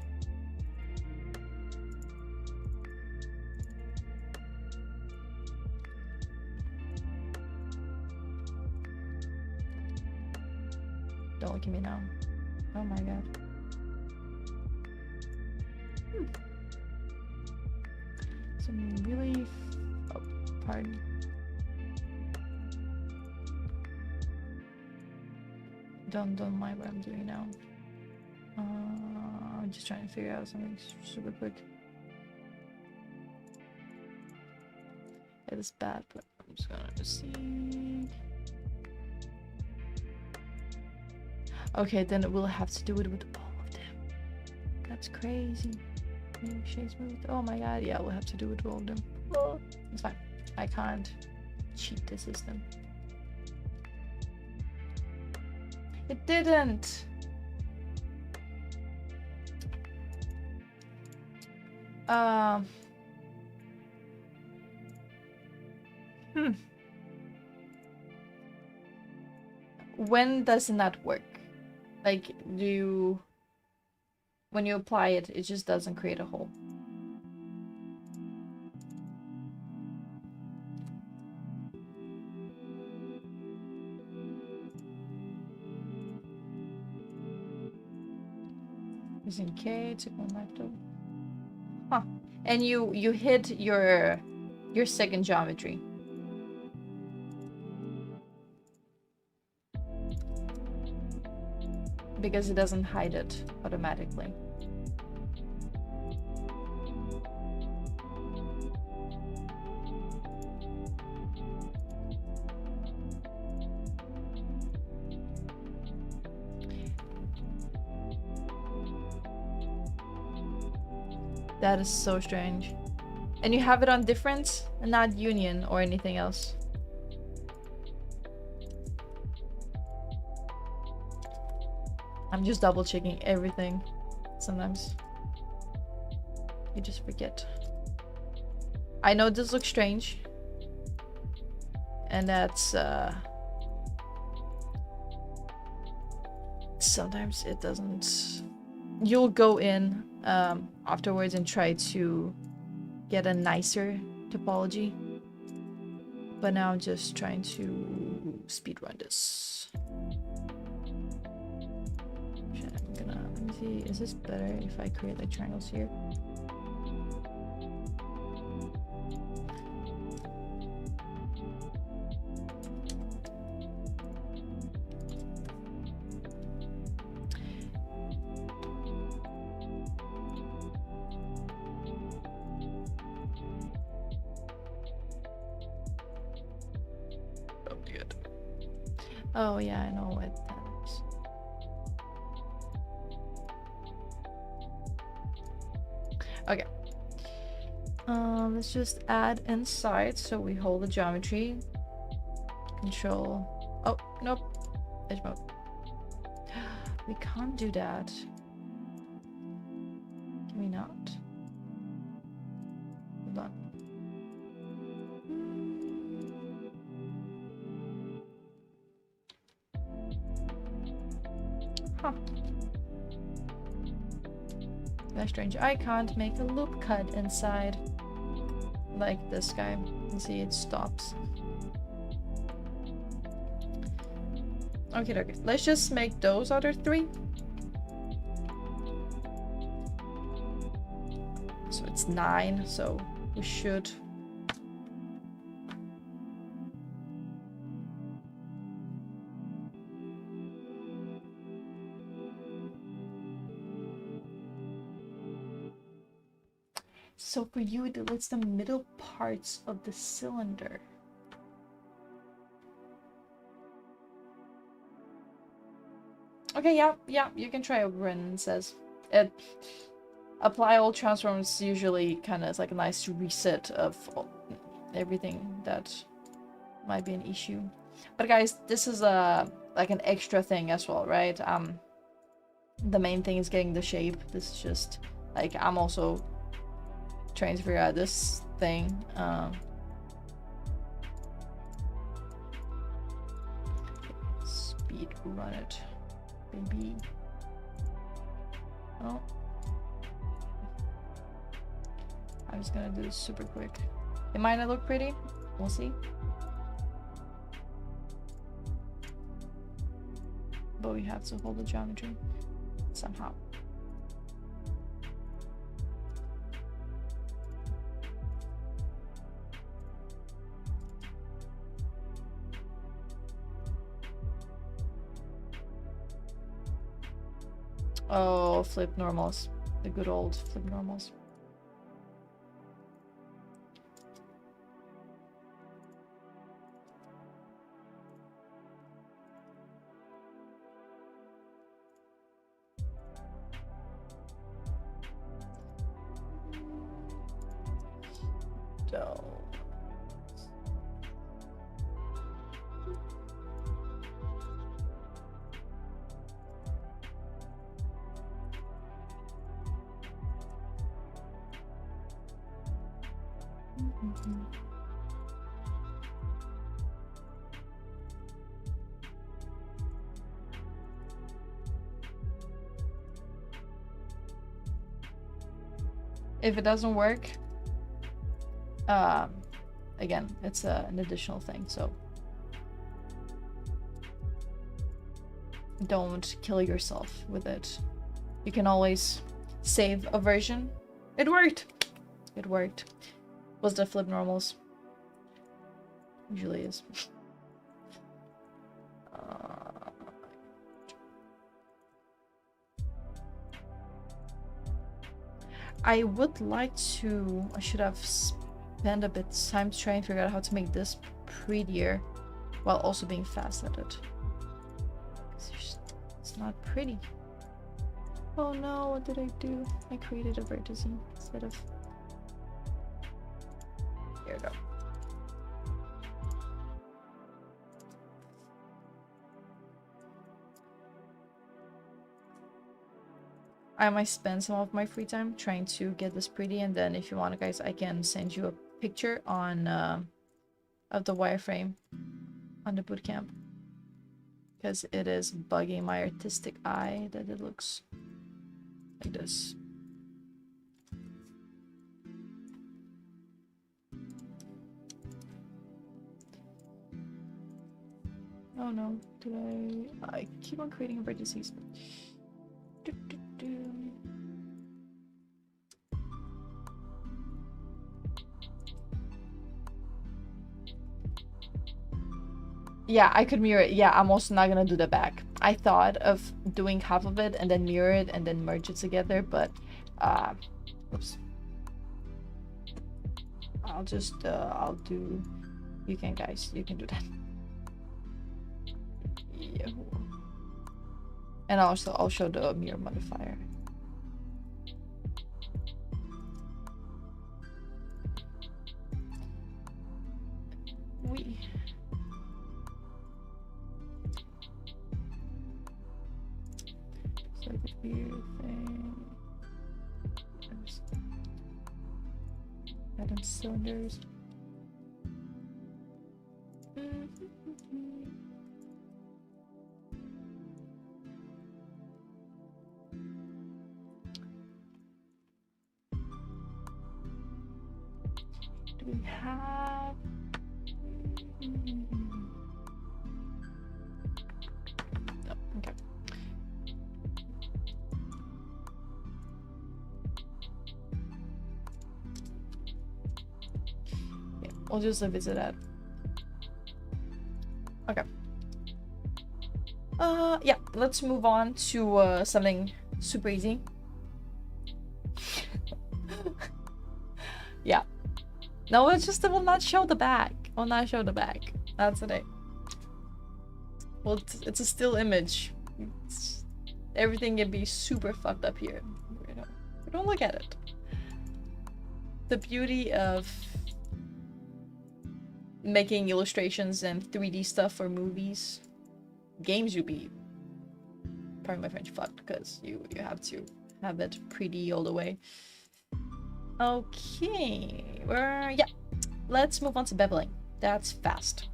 Don't look at me now. Oh my god. Some really... Oh, pardon. Don't mind what I'm doing now. I'm just trying to figure out something super quick. It is bad, but I'm just gonna see. Okay, then we'll have to do it with all of them. That's crazy. Shades moved. Oh my god, yeah, we'll have to do it with all of them. Oh, it's fine. I can't cheat the system. It didn't. When does it not work? Like, when you apply it, it just doesn't create a hole. Using K to connect it. Huh. And you hit your second geometry. Because it doesn't hide it automatically. That is so strange. And you have it on difference and not union or anything else. I'm just double checking everything. Sometimes you just forget. I know this looks strange, and that's sometimes it doesn't. You'll go in afterwards and try to get a nicer topology, but now I'm just trying to speedrun this. I'm gonna, let me see, is this better if I create like triangles here? Oh yeah, I know what that is. Okay. Let's just add inside. So we hold the geometry. Control. Oh, nope. Edge mode. We can't do that. Can we not? Hold on. Huh. That's strange. I can't make a loop cut inside. Like this guy. You see it stops. Okay, let's just make those other three. So it's 9, so we should. So for you, it deletes the middle parts of the cylinder. Okay, yeah, you can try over and it says it. Apply all transforms usually kind of is like a nice reset of everything that might be an issue. But guys, this is like an extra thing as well, right? The main thing is getting the shape. This is just like I'm also trying to figure out this thing. Speed run it, baby. Oh, I'm just gonna do this super quick. It might not look pretty. We'll see. But we have to hold the geometry somehow. Oh, flip normals. The good old flip normals. So if it doesn't work, again, it's an additional thing, so don't kill yourself with it. You can always save a version. It worked! It worked. Was the flip normals? Usually is. I would like to. I should have spent a bit of time trying to figure out how to make this prettier while also being fast at it. It's not pretty. Oh no, what did I do? I created a vertex instead of. Here we go. I might spend some of my free time trying to get this pretty, and then if you want, guys, I can send you a picture on of the wireframe on the bootcamp, because it is bugging my artistic eye that it looks like this. Oh no, did I keep on creating emergencies. Yeah, I could mirror it. Yeah, I'm also not gonna do the back. I thought of doing half of it and then mirror it and then merge it together, but oops. I'll just I'll do, you can, guys, you can do that. Yeah. And also I'll show the mirror modifier. It's like a weird thing. Add cylinders. Do we have? No, okay. Yeah, we'll just visit that. Okay. Yeah, let's move on to something super easy. Yeah. No, it's just, it will not show the back. Will not show the back. That's it. Well, it's a still image. Everything can be super fucked up here. We don't look at it. The beauty of making illustrations and 3D stuff for movies, games, you'd be, pardon my French, fucked, because you have to have it pretty all the way. Okay, yeah, let's move on to Beveling. That's fast.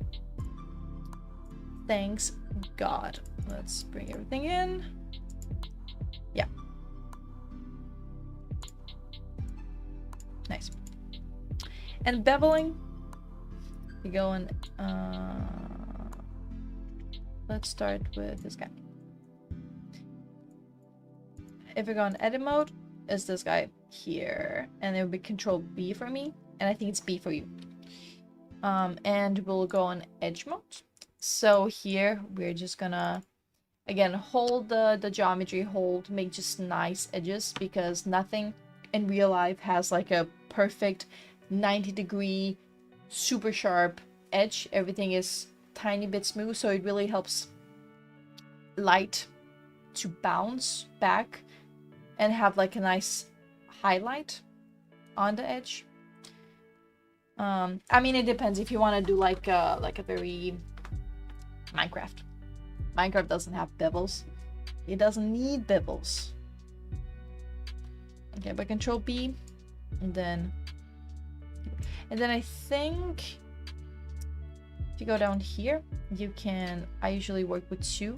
Thanks God. Let's bring everything in. Yeah. Nice. And Beveling, we go and let's start with this guy. If we go in edit mode, is this guy here, and it will be Control B for me, and I think it's B for you. And we'll go on edge mode. So here we're just gonna again hold the geometry, hold, make just nice edges, because nothing in real life has like a perfect 90-degree super sharp edge. Everything is tiny bit smooth, so it really helps light to bounce back and have like a nice highlight on the edge. I mean, it depends if you want to do like a very Minecraft. Minecraft doesn't have bevels. It doesn't need bevels. Okay, but Control B, and then I think if you go down here, you can. I usually work with 2,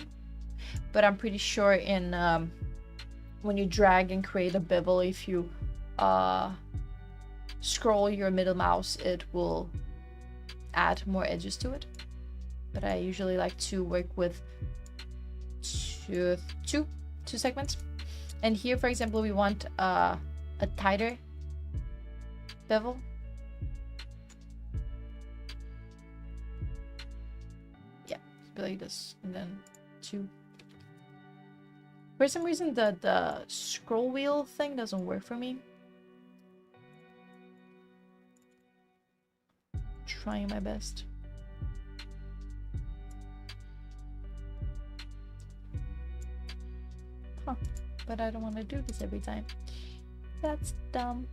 but I'm pretty sure in when you drag and create a bevel, if you scroll your middle mouse, it will add more edges to it. But I usually like to work with two segments. And here, for example, we want a tighter bevel. Yeah, like this, and then 2. For some reason, the scroll wheel thing doesn't work for me. Trying my best. Huh. But I don't want to do this every time. That's dumb.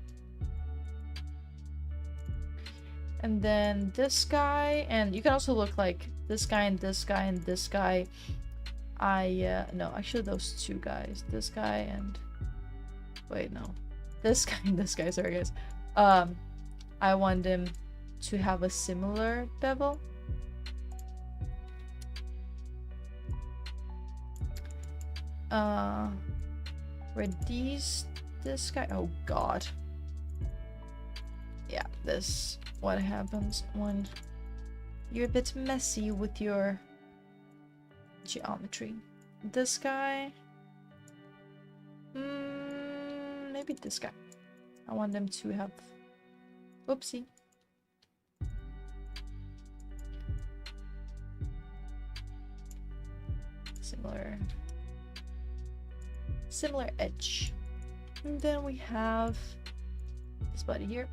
And then this guy, and you can also look like this guy and this guy and this guy. No, actually those 2 guys. This guy and Wait, no. This guy, sorry guys. I want them to have a similar bevel. Were these, this guy, oh god. Yeah, this, what happens when you're a bit messy with your geometry. This guy, maybe this guy. I want them to have, oopsie. Similar edge. And then we have this body here.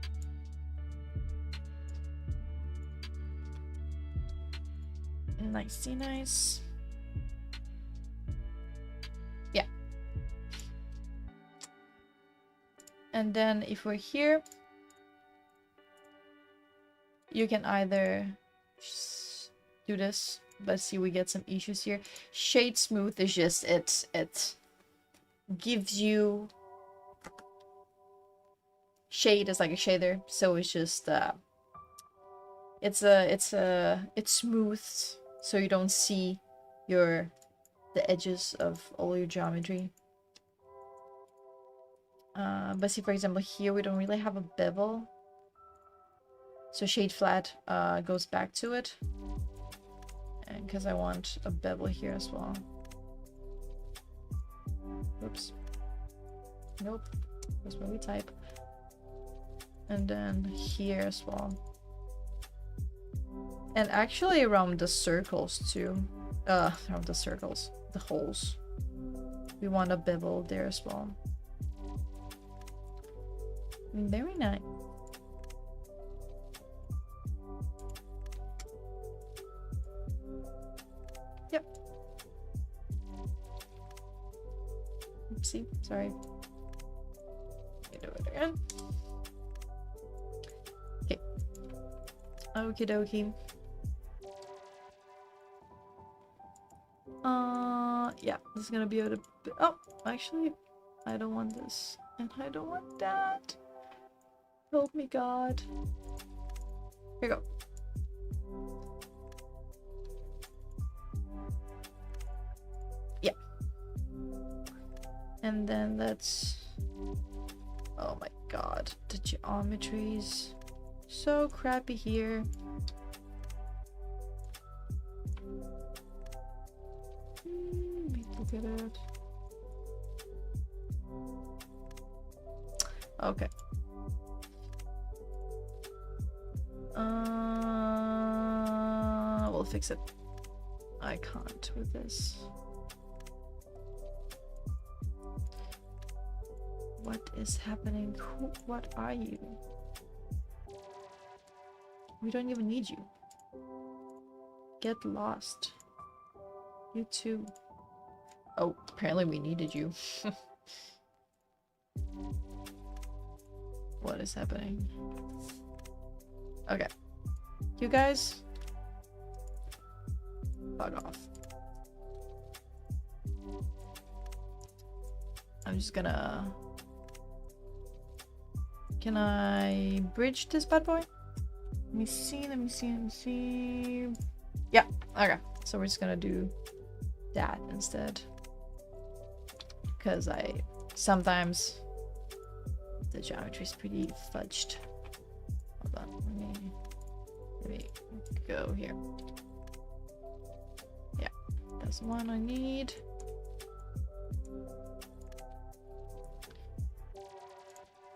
Nice. Yeah. And then if we're here, you can either do this, but see we get some issues here. Shade smooth is just it gives you shade is like a shader, so it's just it's smooth, so you don't see the edges of all your geometry. But see, for example, here we don't really have a bevel, so shade flat goes back to it, and because I want a bevel here as well. Oops. Nope. That's where we type. And then here as well. And actually around the circles too. Around the circles. The holes. We want a bevel there as well. Very nice. Yep. Oopsie, sorry. Let me do it again. Okay. Okie dokie. Yeah, this is gonna be able to. Oh, actually, I don't want this, and I don't want that. Help me, God. Here we go. Yeah. And then let's. Oh my God, the geometry's so crappy here. Look at it. Okay. We'll fix it. I can't with this. What is happening? What are you? We don't even need you. Get lost. You too. Oh, apparently we needed you. What is happening? Okay. You guys, bug off. I'm just gonna... Can I bridge this bad boy? Let me see. Yeah, okay. So we're just gonna do that instead. Because sometimes the geometry is pretty fudged. Hold on, let me go here. Yeah, that's the one I need.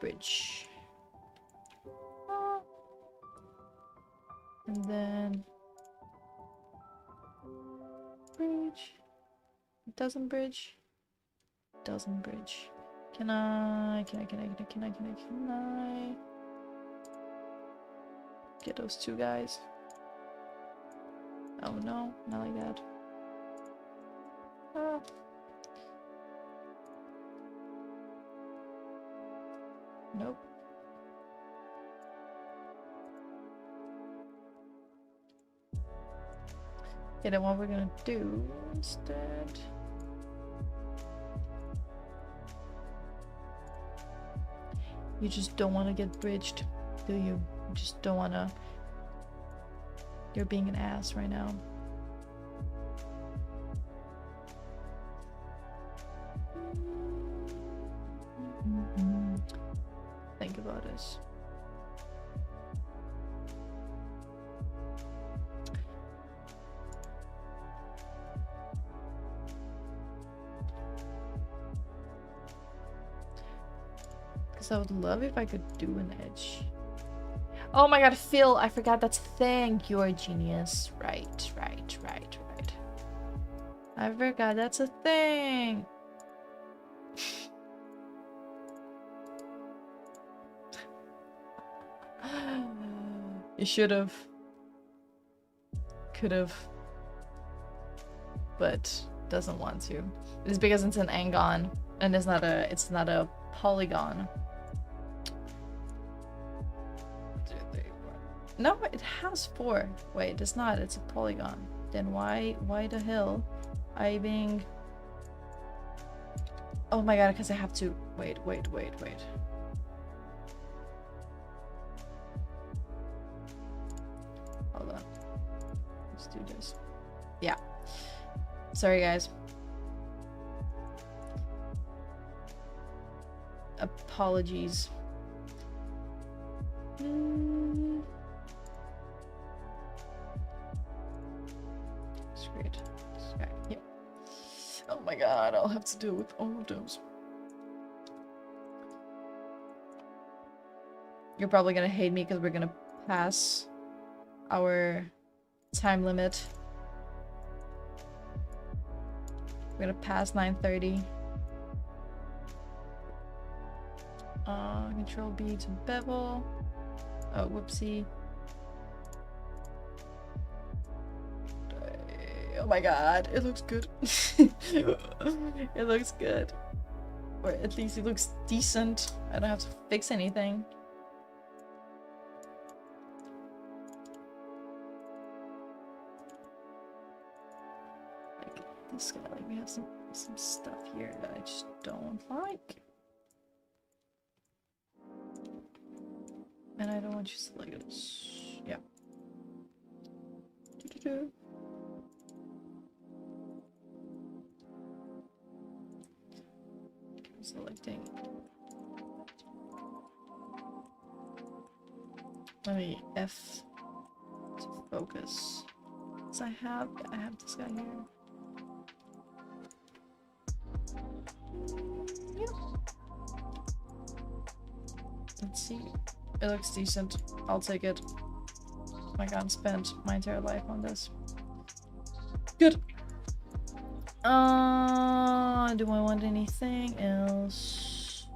Bridge. And then bridge. It doesn't bridge. Doesn't bridge. Can I get those two guys? Oh no, not like that. Ah. Nope. Okay, then what we're gonna do instead. You just don't want to get bridged, do you? You just don't want to... You're being an ass right now. Think about this. Because I would love if I could do an edge. Oh my god, Phil, I forgot that's a thing. You're a genius. Right. I forgot that's a thing. You should have. Could have. But doesn't want to. It's because it's an angon and it's not a polygon. No, it has 4. Wait, it's not. It's a polygon. Then why the hell are you being... Oh my god, because I have to... Wait. Hold on. Let's do this. Yeah. Sorry, guys. Apologies. Great. Okay. Yep. Oh my god, I'll have to deal with all of those. You're probably gonna hate me because we're gonna pass our time limit. We're gonna pass 9:30. Control B to bevel. Oh, whoopsie. Oh my god, it looks good. It looks good. Or at least it looks decent. I don't have to fix anything. Like this guy, like we have some stuff here that I just don't like. And I don't want you to like this. Yeah. Selecting. Let me F to focus. So I have this guy here. Yeah. Let's see. It looks decent. I'll take it. Oh my god, spent my entire life on this. Good. Do I want anything else?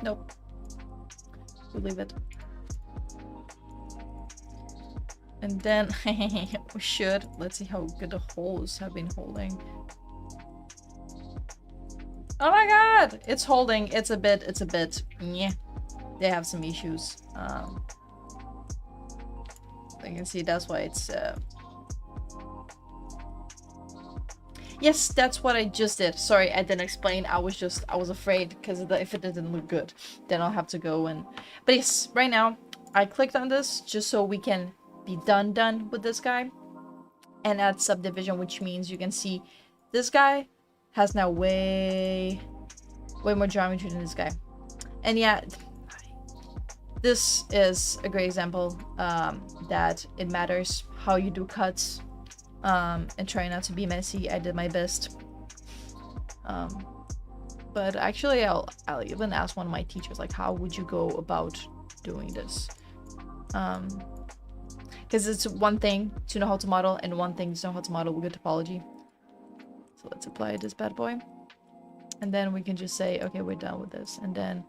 Nope. We'll leave it. And then we should. Let's see how good the holes have been holding. Oh my god! It's holding. It's a bit. Yeah. They have some issues. You can see that's why it's yes, that's what I just did. Sorry, I didn't explain. I was afraid because if it didn't look good, then I'll have to go and... But yes, right now, I clicked on this just so we can be done with this guy. And add subdivision, which means you can see this guy has now way more geometry than this guy. And yeah, this is a great example that it matters how you do cuts. And try not to be messy. I did my best. But actually, I'll even ask one of my teachers, like, how would you go about doing this? Because it's one thing to know how to model, and one thing to know how to model with good topology. So let's apply this bad boy. And then we can just say, okay, we're done with this. And then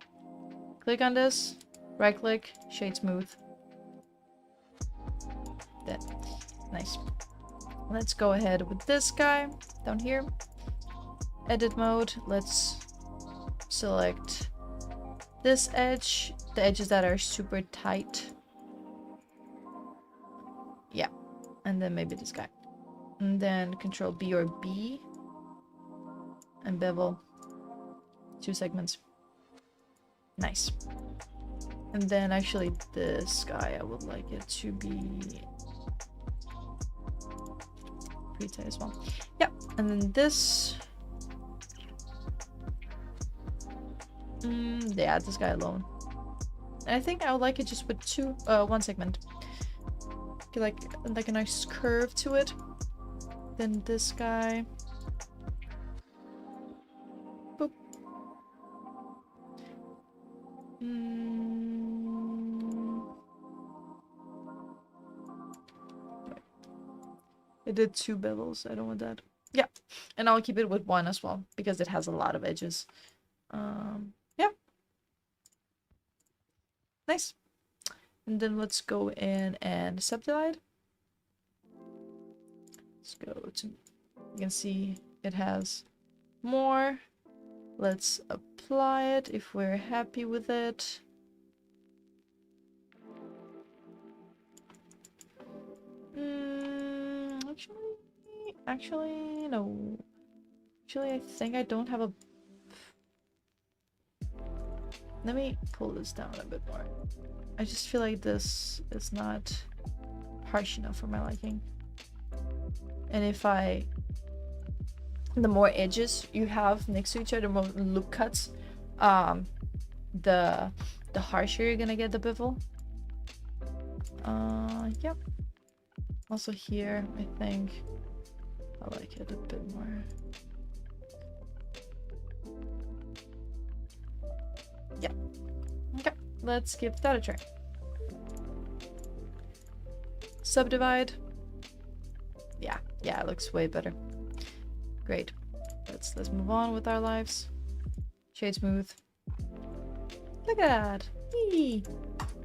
click on this, right click, shade smooth. That. Nice. Let's go ahead with this guy down here. Edit mode. Let's select this edge, the edges that are super tight. Yeah. And then maybe this guy. And then Control B or B. and bevel. 2 segments. Nice. And then actually this guy, I would like it to be pretty tight as well. Yeah, and then this. Yeah, this guy alone. And I think I would like it just with 1 segment. Get like a nice curve to it. Then this guy. Boop. It did 2 bevels. I don't want that. Yeah, and I'll keep it with 1 as well because it has a lot of edges. Yeah. Nice. And then let's go in and subdivide. Let's go to, you can see it has more. Let's apply it if we're happy with it. Actually, no. Actually, I think I don't have a... Let me pull this down a bit more. I just feel like this is not harsh enough for my liking. And if the more edges you have next to each other, more loop cuts, the harsher you're gonna get the bevel. Yep. Also here, I think I like it a bit more. Yeah. Okay, let's give that a try. Subdivide. Yeah, it looks way better. Great. Let's move on with our lives. Shade smooth. Look at that. Eee.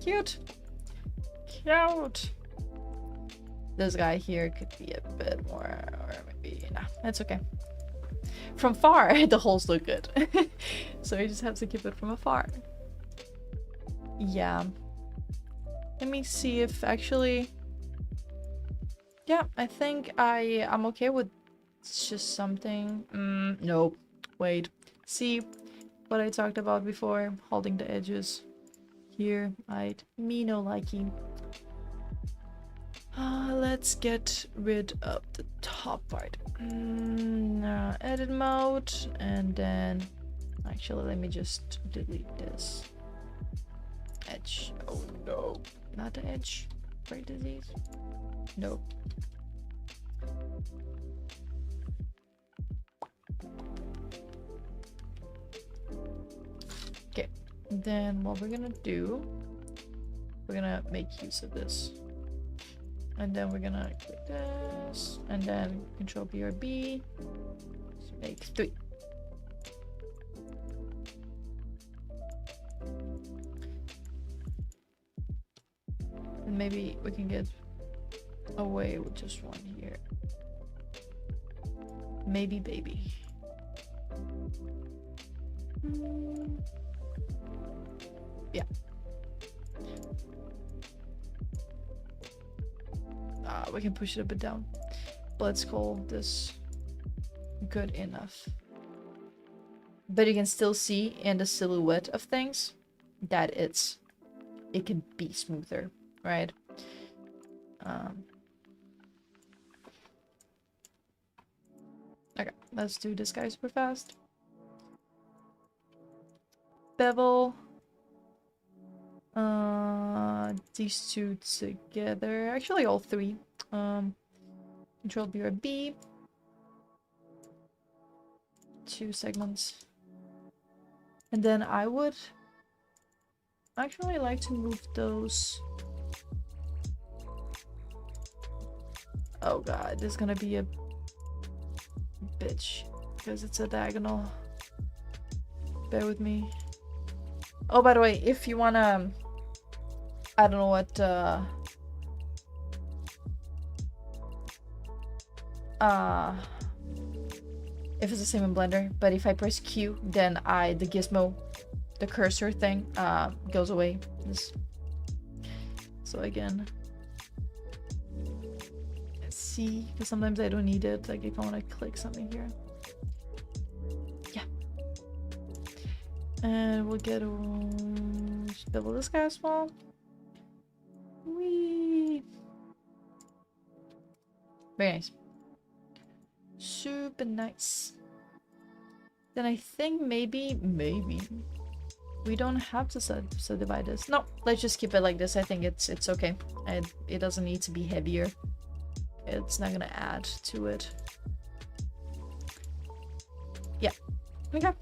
Cute. Cute. This guy here could be a bit more, or maybe nah, that's okay. From far, the holes look good. So you just have to keep it from afar. Yeah. Let me see if actually... Yeah, I think I'm okay with just something. No, wait. See what I talked about before? Holding the edges. Here, me no likey. Let's get rid of the top part. Edit mode, and then actually let me just delete this edge. Oh no, not the edge. Brain disease. Nope. Okay, then what we're gonna do, we're gonna make use of this. And then we're gonna click this, and then Control B or B, make 3. And maybe we can get away with just 1 here. Maybe baby. Yeah. We can push it a bit down. But let's call this good enough. But you can still see in the silhouette of things that it can be smoother, right? Okay, let's do this guy super fast. Bevel. These 2 together. Actually, all 3. Control B or B. 2 segments. And then I would actually like to move those. Oh god, this is gonna be a bitch because it's a diagonal. Bear with me. Oh, by the way, if you wanna, I don't know what, if it's the same in Blender, but if I press Q, then the gizmo, the cursor thing, goes away. So again, let's see, because sometimes I don't need it, like if I want to click something here. And we'll get bevel this guy as well. Whee! Very nice. Super nice. Then I think maybe we don't have to subdivide this. No, let's just keep it like this. I think it's okay. It doesn't need to be heavier. It's not gonna add to it. Yeah. Okay.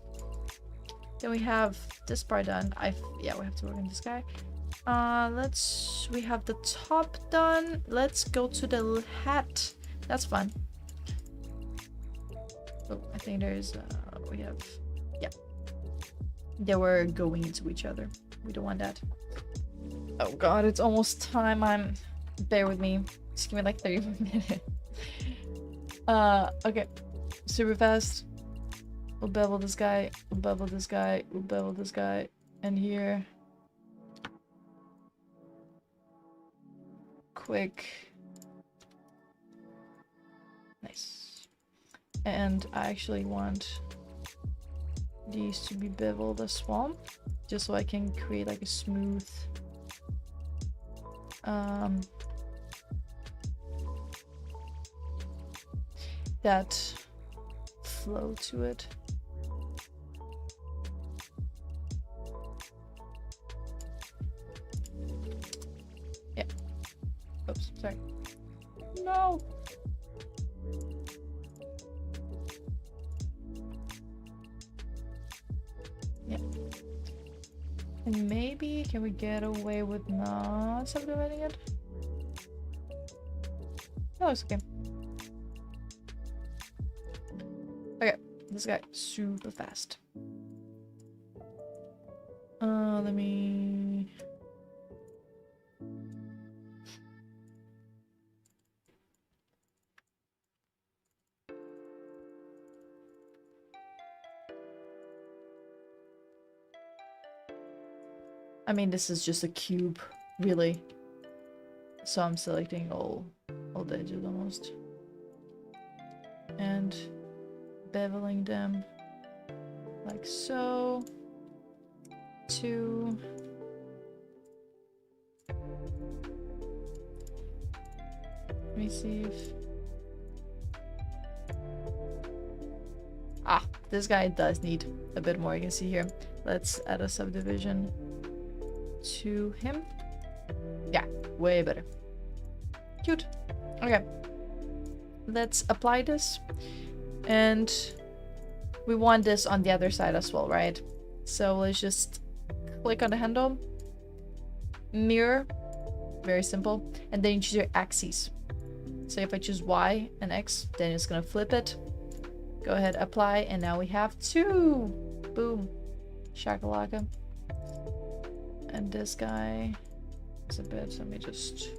Then we have this part done. Yeah, we have to work on this guy. We have the top done. Let's go to the hat. That's fun. Oh, I think there's we have, yeah. They were going into each other. We don't want that. Oh god, it's almost time. Bear with me. Just give me like 30 minutes. Okay. Super fast. We'll bevel this guy. We'll bevel this guy. We'll bevel this guy. And here. Quick. Nice. And I actually want these to be beveled as well, just so I can create like a smooth that flow to it. Yeah. Oops, sorry. No. Yeah. And maybe can we get away with not subdividing it? No, it's okay. Okay, this guy super fast. Let me. I mean, this is just a cube, really. So I'm selecting all the edges almost. And beveling them like so. Two. Let me see if... Ah, this guy does need a bit more, you can see here. Let's add a subdivision to him. Yeah, way better. Cute. Okay. Let's apply this. And we want this on the other side as well, right? So let's just click on the handle. Mirror. Very simple. And then you choose your axes. So if I choose Y and X, then it's gonna flip it. Go ahead, apply, and now we have two. Boom. Shakalaka. And this guy is a bit, let me just...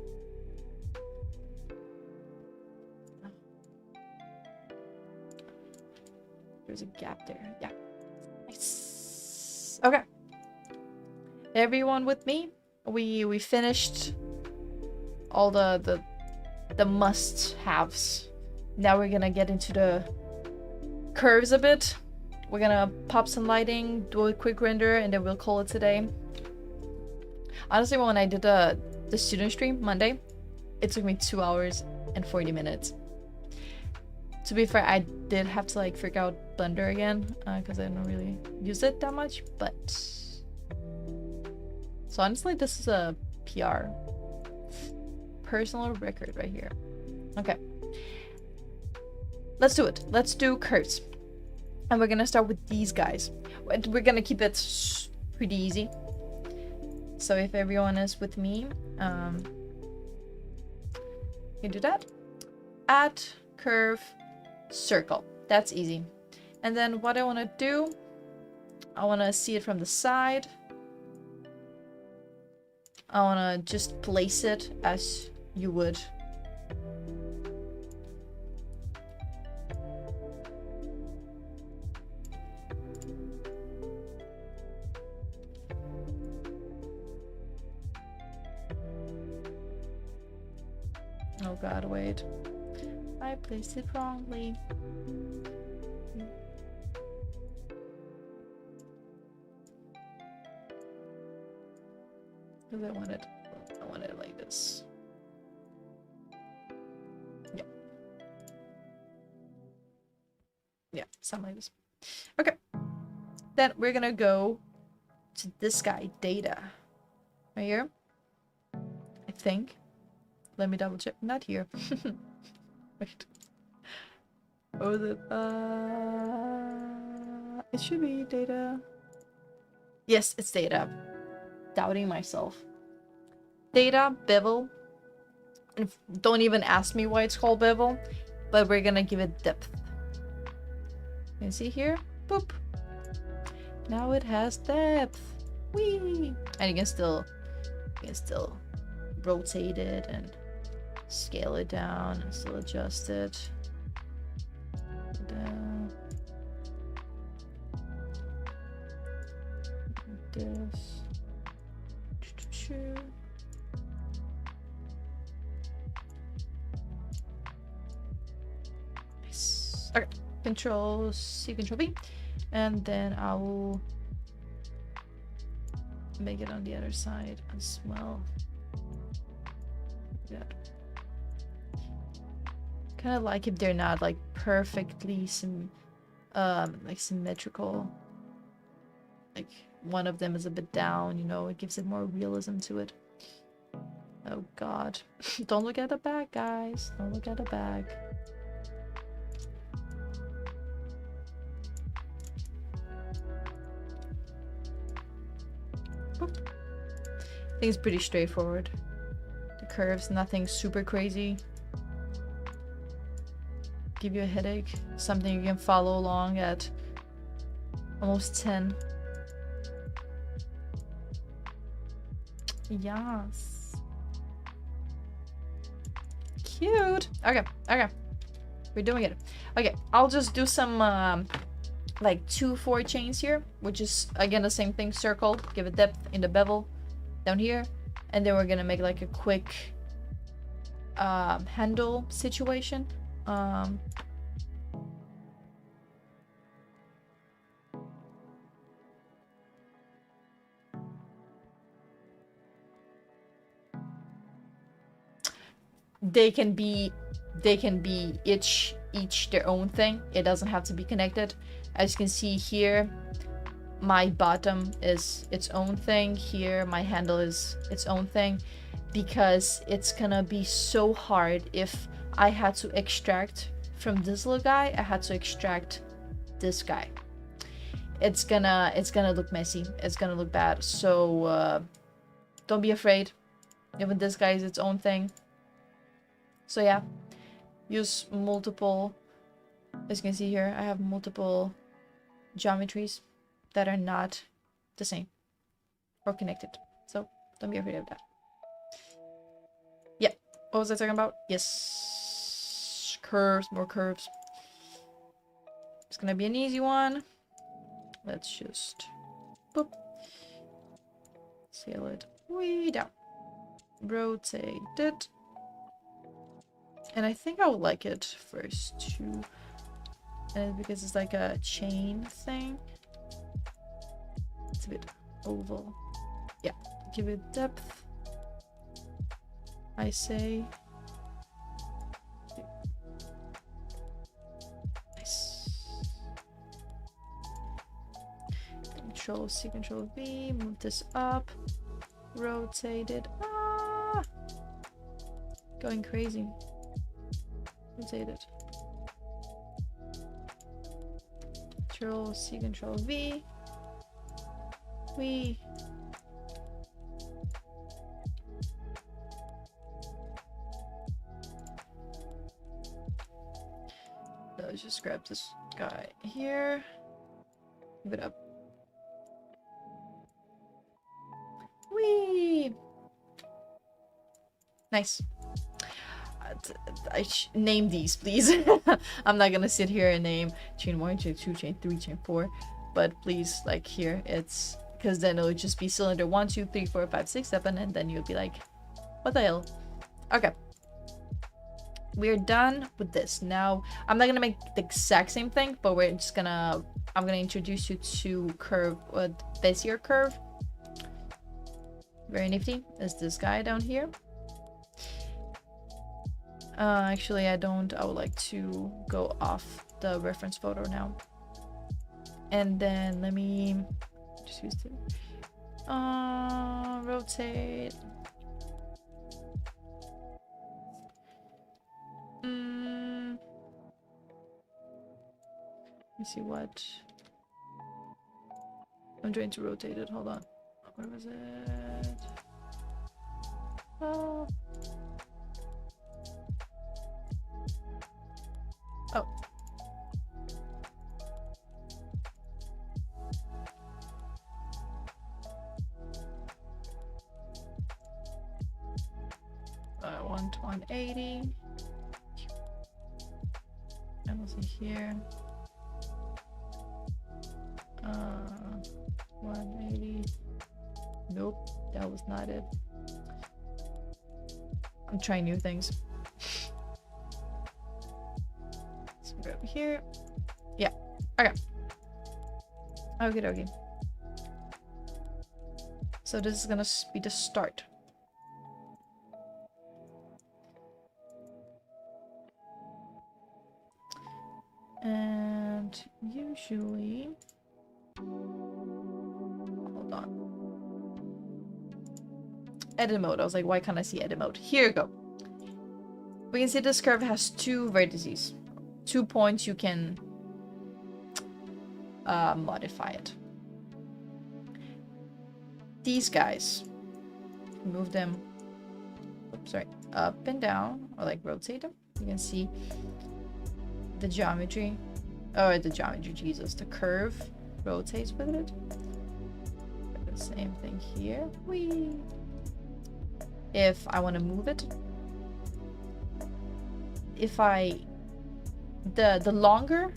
There's a gap there. Yeah. Nice. Okay. Everyone with me? We finished all the must-haves. Now we're gonna get into the curves a bit. We're gonna pop some lighting, do a quick render, and then we'll call it today. Honestly, when I did the student stream Monday, it took me 2 hours and 40 minutes. To be fair, I did have to like figure out Blender again, because I don't really use it that much, but... So honestly, this is a PR. Personal record right here. Okay. Let's do it. Let's do curves. And we're gonna start with these guys. We're gonna keep it pretty easy. So if everyone is with me, you do that. Add, curve, circle. That's easy. And then what I want to do, I want to see it from the side. I want to just place it as you would. Oh god, wait. I placed it wrongly. Because I want it like this. Yeah. Yeah, something like this. Okay. Then we're gonna go to this guy, data. Right here. I think. Let me double check. Not here. Wait. What was it? It should be data. Yes, it's data. Doubting myself. Data, bevel. Don't even ask me why it's called bevel, but we're gonna give it depth. You can see here? Boop. Now it has depth. Whee! And you can still rotate it and scale it down and still adjust it. This. Nice. Okay. Control C, Control V, and then I will make it on the other side as well. Yeah. Kind of like if they're not like perfectly like symmetrical. Like one of them is a bit down, you know, it gives it more realism to it. Oh god. Don't look at the back, guys. Don't look at the back. Boop. I think it's pretty straightforward. The curves, nothing super crazy. Give you a headache. Something you can follow along at almost 10. Yes. Cute. Okay, okay. We're doing it. Okay, I'll just do some like 2-4 chains here, which is again the same thing. Circle, give it depth in the bevel down here, and then we're gonna make like a quick handle situation. They can be each their own thing. It doesn't have to be connected. As you can see here, my bottom is its own thing. Here, my handle is its own thing, because it's gonna be so hard if I had to extract from this little guy. I had to extract this guy. It's gonna look messy. It's gonna look bad. So don't be afraid. Even this guy is its own thing. So yeah, use multiple, as you can see here, I have multiple geometries that are not the same or connected. So don't be afraid of that. Yeah, what was I talking about? Yes, curves, more curves. It's gonna be an easy one. Let's just, boop, scale it way down, rotate it. And I think I would like it first too, and because it's like a chain thing. It's a bit oval. Yeah, give it depth, I say. Nice. Control C, Control V, move this up, rotate it. Ah! Going crazy. Rotate it. Control C, Control V. Let's just grab this guy here. Move it up. Whee! Nice. Name these, please. I'm not gonna sit here and name chain 1, chain 2, chain 3, chain 4, but please, like here, it's because then it'll just be cylinder 1, 2, 3, 4, 5, 6, 7, and then you'll be like, what the hell? Okay, we're done with this. Now I'm not gonna make the exact same thing, but I'm gonna introduce you to curve, Bezier curve. very nifty, is this guy down here. Actually, I don't. I would like to go off the reference photo now. And then let me just use it. Rotate. Let me see what. I'm trying to rotate it. Hold on. Where was it? Oh. Oh. I want 180. And we'll see here. 180. Nope, that was not it. I'm trying new things. So go over here. Yeah. Okay. Okay. So this is gonna be the start. And usually, hold on. Edit mode. I was like, why can't I see edit mode? Here you go. We can see this curve has 2 vertices. 2 points you can modify it. These guys, move them, oops, sorry, up and down, or like rotate them. You can see the geometry, or the geometry, Jesus, the curve rotates with it. The same thing here. Whee! If I want to move it, if the longer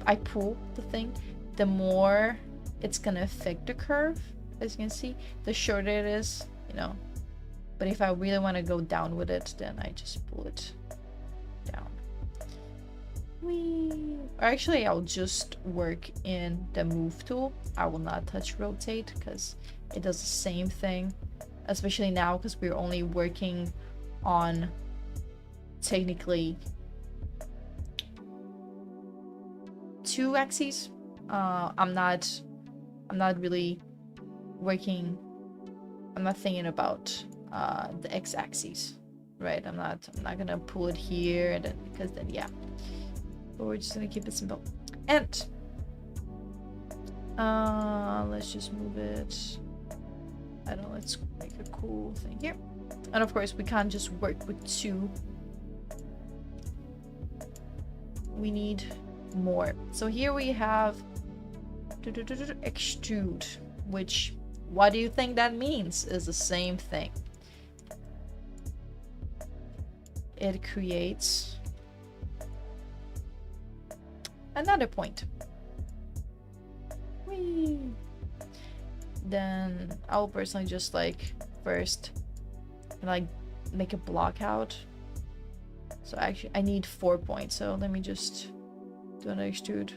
I pull the thing, the more it's gonna affect the curve. As you can see, the shorter it is, you know. But if I really want to go down with it, then I just pull it down. Whee! Or actually, I'll just work in the move tool. I will not touch rotate because it does the same thing. Especially now because we're only working on technically 2 axes. I'm not really working. I'm not thinking about the x-axis, right? I'm not gonna pull it here and then, because then yeah. But we're just gonna keep it simple. And let's just move it. I don't know, let's make a cool thing here. And of course we can't just work with 2. We need more. So here we have extrude, which, what do you think that means? Is the same thing. It creates another point. Whee! Then I'll personally just like first like make a block out. So actually I need 4 points, so let me just do an extrude.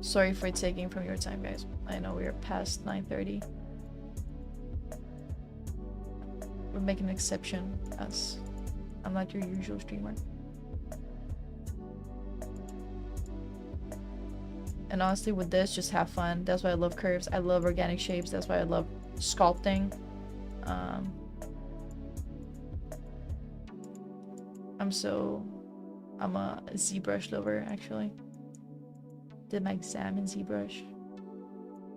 Sorry for taking from your time, guys. I know we are past 9:30. We're making an exception as I'm not your usual streamer. And honestly, with this, just have fun. That's why I love curves. I love organic shapes. That's why I love sculpting. I'm a ZBrush lover, actually. Did my exam in ZBrush.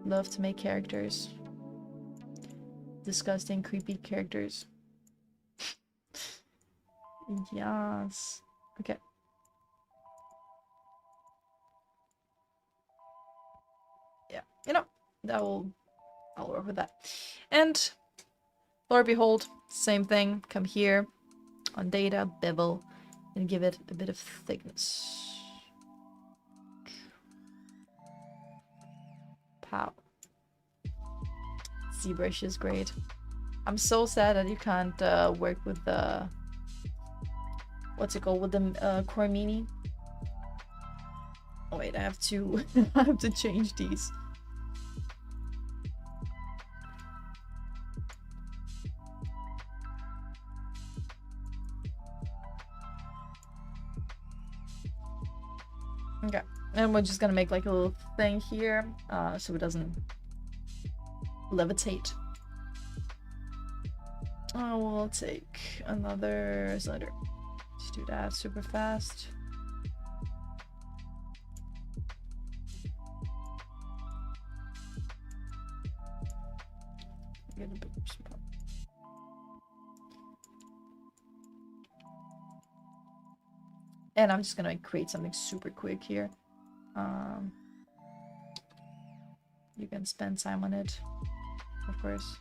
Love to make characters. Disgusting, creepy characters. Yes. Okay. Yeah, you know, I'll work with that. And Lord behold, same thing. Come here on data, bevel, and give it a bit of thickness. Pow. ZBrush is great. I'm so sad that you can't work with the what's it called, with the core mini. Oh wait, I have to I have to change these. Okay, and we're just gonna make like a little thing here, so it doesn't levitate. Oh, we'll take another slider. Let's do that super fast. Get a bit more spot. And I'm just gonna create something super quick here. You can spend time on it, of course.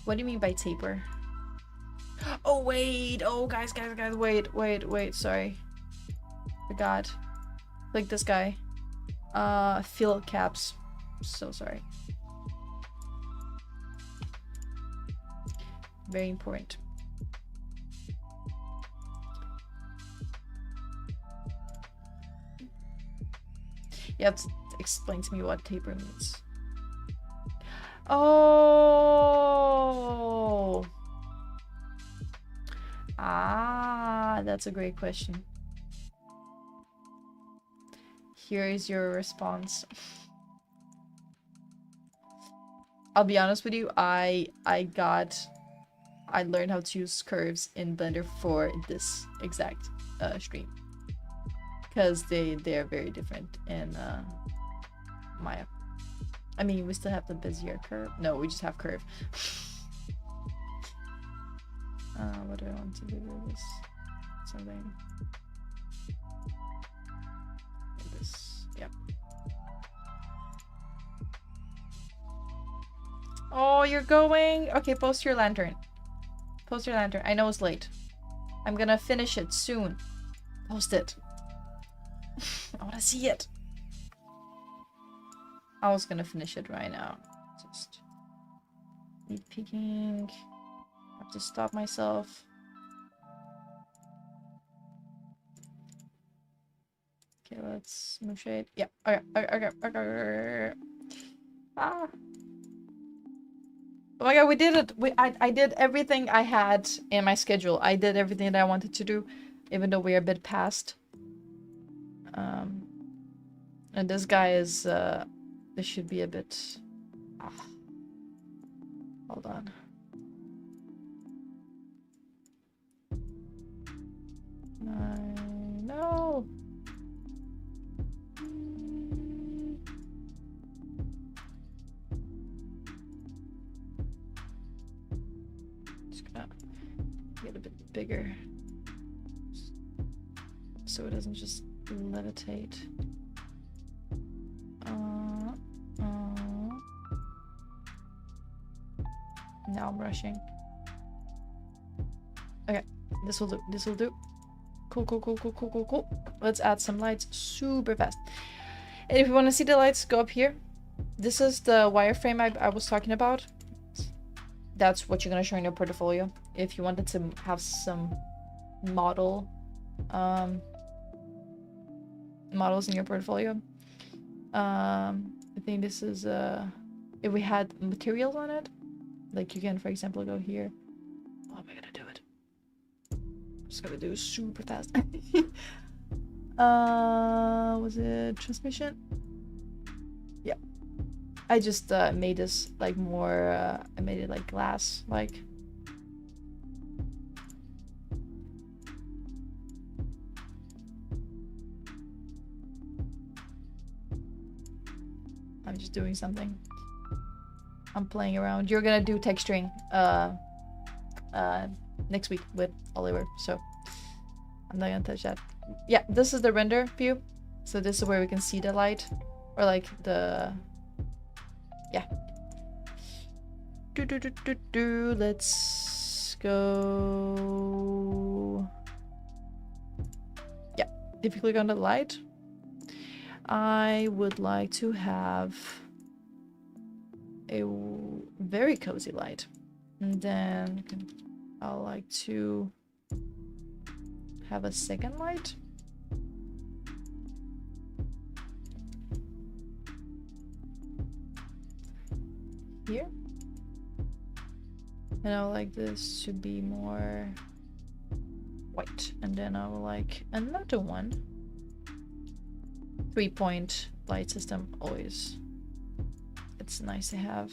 What do you mean by taper? Oh wait, oh guys, wait, sorry. Forgot. Like this guy. Fill caps. So sorry. Very important. You have to explain to me what taper means. Oh. Ah, that's a great question. Here is your response. I'll be honest with you, I learned how to use curves in Blender for this exact stream. Because they're very different in Maya. I mean, we still have the Bezier curve. No, we just have curve. What do I want to do with this? Something like this. Yep. Oh, you're going? Okay, post your lantern. Post your lantern. I know it's late. I'm gonna finish it soon. Post it. I wanna see it. I was gonna finish it right now. Just need peeking. Have to stop myself. Okay, let's move shade. Yeah. Okay. Ah. Oh my god, we did it! I did everything I had in my schedule. I did everything that I wanted to do, even though we're a bit past. And this guy is, this should be a bit... Hold on. No! Just gonna get a bit bigger so it doesn't just levitate. Now I'm rushing. Okay, this will do. This will do. Cool. Let's add some lights super fast. And if you want to see the lights, go up here. This is the wireframe I was talking about. That's what you're gonna show in your portfolio. If you wanted to have some models in your portfolio. I think this is if we had materials on it, like you can, for example, go here. How am I gonna do it? I'm just gonna do it super fast. Was it transmission? Yeah. I just made this like more, I made it like glass, like. I'm just doing something. I'm playing around. You're gonna do texturing next week with Oliver, so I'm not gonna touch that. Yeah, this is the render view. So this is where we can see the light, or like the, yeah. Let's go. Yeah, if you click on the light, I would like to have a very cozy light. And then I'd like to have a second light. Here. And I would like this to be more white. And then I would like another one. 3-point light system, always. It's nice to have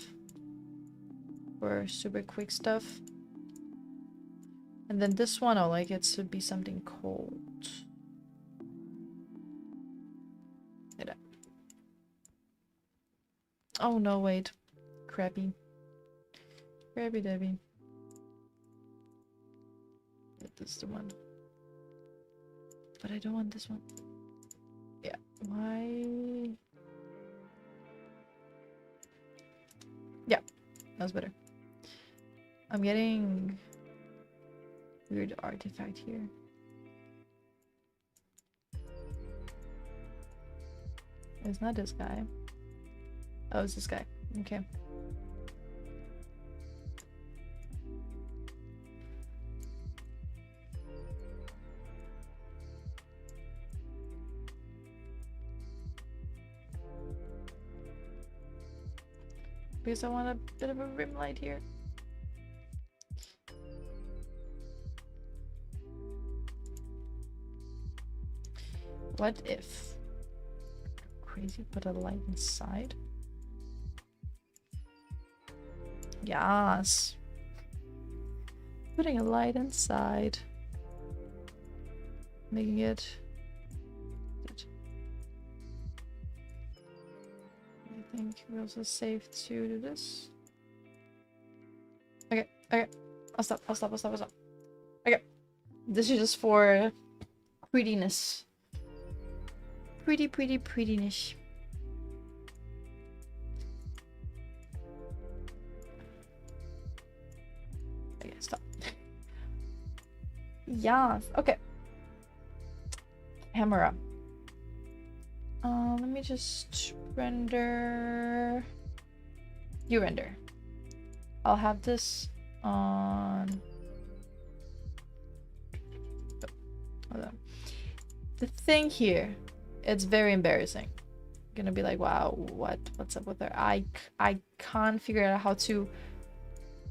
for super quick stuff. And then this one, I like it to be something cold. Like that. Oh no, wait. Crappy. Crappy Debbie. This is the one. But I don't want this one. Yeah. Why? Yeah, that's better. I'm getting weird artifact here. It's not this guy. Oh, it's this guy. Okay. Because I want a bit of a rim light here. What if crazy put a light inside? Yes. Putting a light inside. Making it good. I think we're also safe to do this. Okay, okay. I'll stop. Okay. This is just for prettiness. Prettiness. Okay, stop. Yes, okay. Camera. Let me just render. You render. I'll have this on. Hold on. The thing here, it's very embarrassing. I'm gonna be like, wow, what's up with her? I can't figure out how to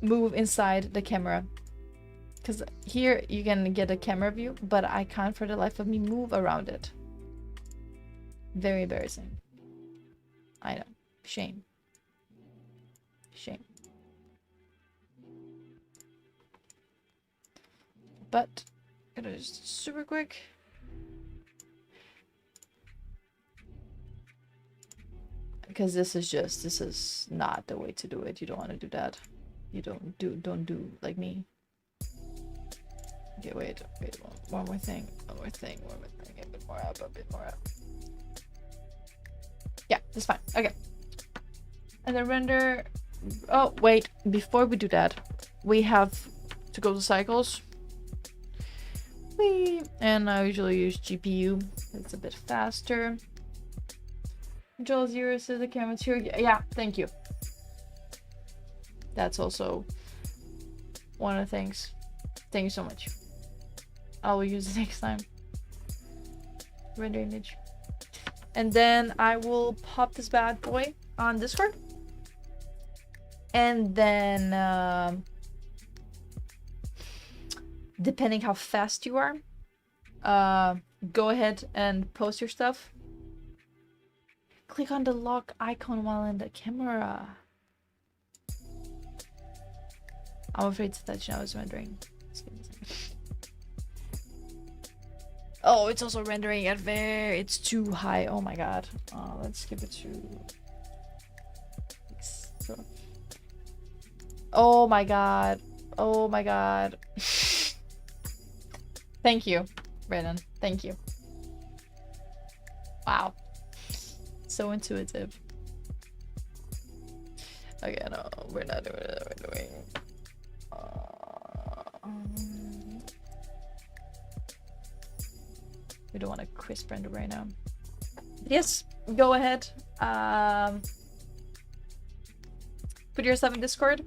move inside the camera. Because here you can get a camera view, but I can't for the life of me move around it. Very embarrassing. I know. Shame. Shame. But, gonna just super quick. Because this is not the way to do it. You don't want to do that. You don't do like me. Okay, wait, one more thing, a bit more up. Yeah, that's fine. Okay. And then render. Oh, wait, before we do that, we have to go to cycles. And I usually use GPU. It's a bit faster. Control 0 says the camera too. Yeah, thank you. That's also one of the things. Thank you so much. I will use it next time. Render image. And then I will pop this bad boy on Discord. And then, depending how fast you are, go ahead and post your stuff. Click on the lock icon while in the camera. I'm afraid to touch now. It's rendering. Oh, it's also rendering at it's too high. Oh my god. Let's skip it to. Oh my god. Oh my god. Thank you, Brandon. Thank you. Wow. So intuitive. Okay, no, we're not doing it. We're doing. We don't want a crisp render right now. Yes, go ahead. Put yourself in Discord.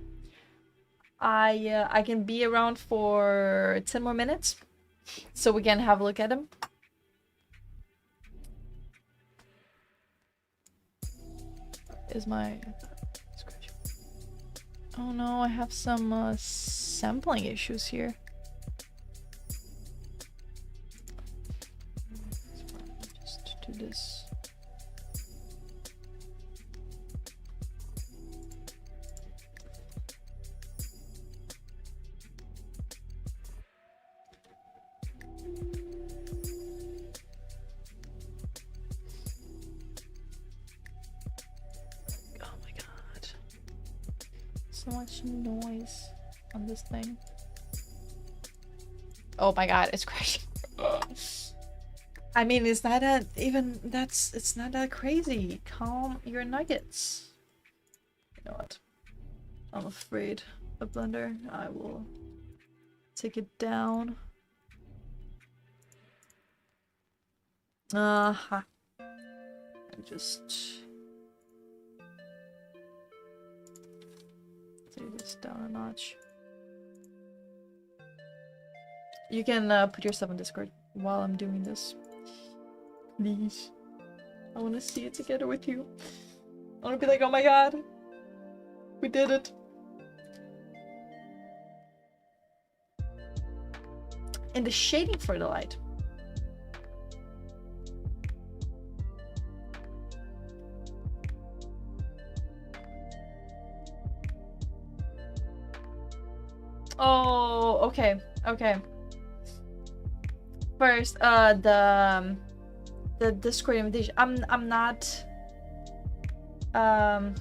I can be around for 10 more minutes, so we can have a look at them. Is my... Oh no, I have some sampling issues here. Just do this. So much noise on this thing. Oh my god, it's crashing. I mean, is that it's not that crazy. Calm your nuggets. You know what? I'm afraid of Blender. I will take it down. I just take this down a notch. You can put yourself in Discord while I'm doing this. Please. I want to see it together with you. I want to be like, oh my god. We did it. And the shading for the light. Oh, okay, okay. First, the Discord invitation. I'm not to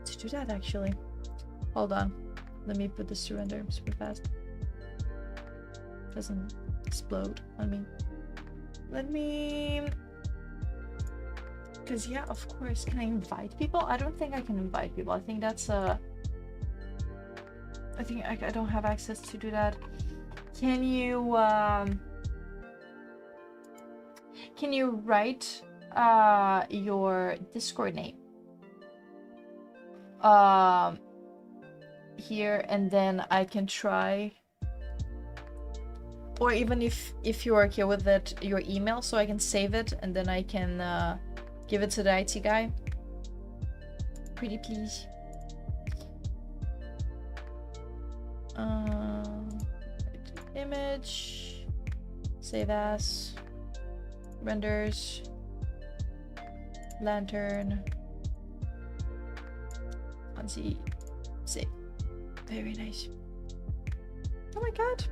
do that actually. Hold on. Let me put this to render super fast. Doesn't explode on me. Let me. Cause yeah, of course. Can I invite people? I don't think I can invite people. I think that's I think I don't have access to do that. Can you write your Discord name here, and then I can try, or even if you're okay with it, your email, so I can save it and then I can give it to the IT guy. Pretty please. Image, save as, renders, lantern, unsee, save. Very nice. Oh my god.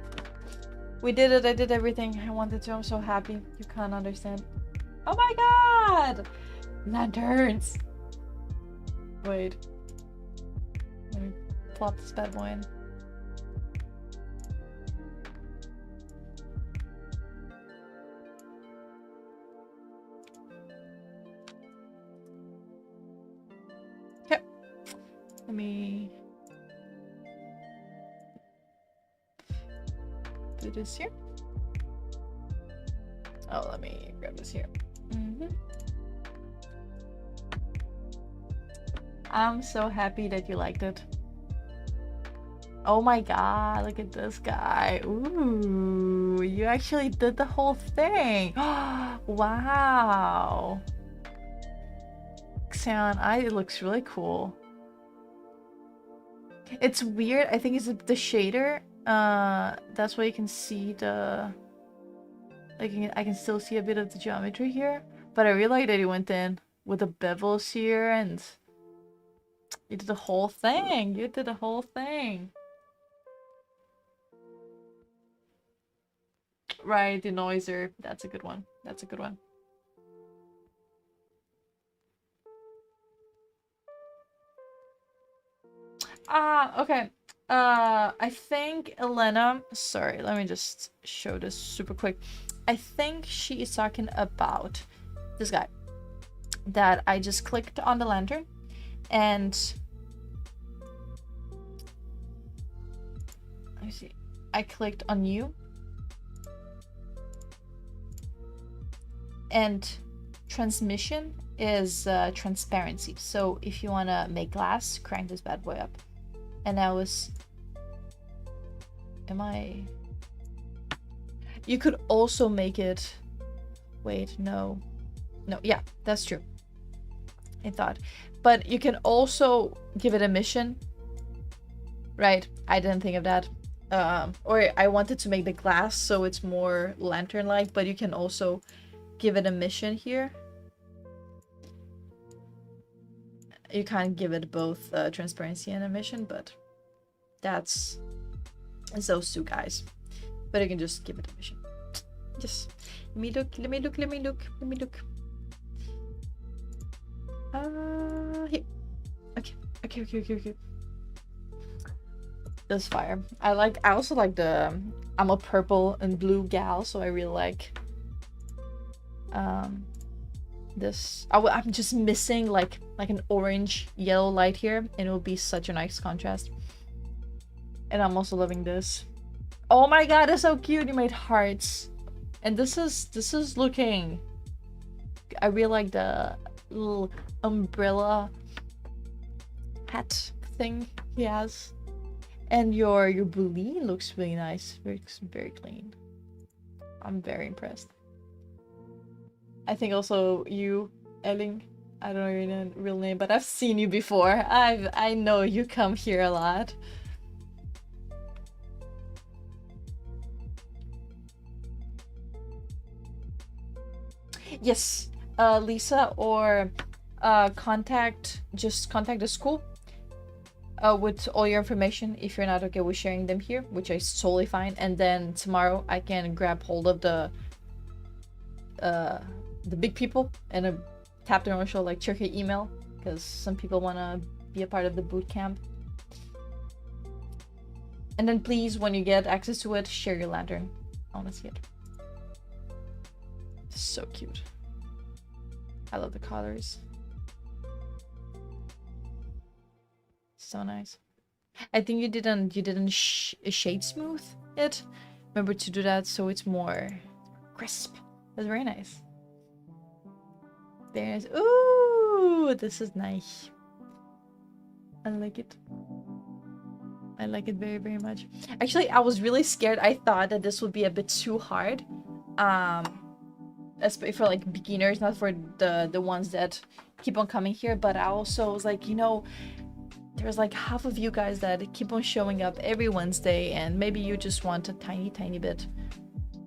We did it. I did everything I wanted to. I'm so happy. You can't understand. Oh my god! Lanterns! Wait. Let me plop this bad boy in. Okay. Let me do this here. Oh, let me grab this here. I'm so happy that you liked it. Oh my god, look at this guy. Ooh, you actually did the whole thing. Wow. CADA and I, it looks really cool. It's weird. I think it's the shader. That's why you can see the... Like, I can still see a bit of the geometry here. But I really like that you went in with the bevels here and... You did the whole thing. You did the whole thing. Right, the noiser. That's a good one. That's a good one. Okay. I think Elena... Sorry, let me just show this super quick. I think she is talking about this guy. That I just clicked on the lantern. And... Let me see. I clicked on you. And transmission is transparency. So if you want to make glass, crank this bad boy up. And I was... You could also make it... Wait, no. No, yeah, that's true. I thought. But you can also give it emission. Right, I didn't think of that. Or I wanted to make the glass so it's more lantern-like, but you can also give it emission here. You can't give it both transparency and emission, but that's those two guys. But you can just give it emission. Just let me look. Here. Okay. This fire. I also like the... I'm a purple and blue gal, so I really like this. I'm just missing like an orange yellow light here, and it will be such a nice contrast. And I'm also loving this. Oh my god, that's so cute. You made hearts. And this is looking... I really like the little umbrella hat thing he has. And your Boolean looks really nice. Looks very clean. I'm very impressed. I think also you, Elling. I don't know your real name, but I've seen you before. I know you come here a lot. Yes, Lisa, or contact the school with all your information if you're not okay with sharing them here, which is totally fine. And then tomorrow I can grab hold of the big people and tap them on the shoulder, like check your email, because some people want to be a part of the boot camp. And then please, when you get access to it, share your lantern. I want to see it. So cute. I love the colors. So nice. I think you didn't shade smooth it. Remember to do that so it's more crisp. That's very nice. Very nice. Ooh, this is nice. I like it. I like it very, very much. Actually, I was really scared. I thought that this would be a bit too hard. Especially for like beginners, not for the ones that keep on coming here. But I also was like, you know, there's like half of you guys that keep on showing up every Wednesday, and maybe you just want a tiny bit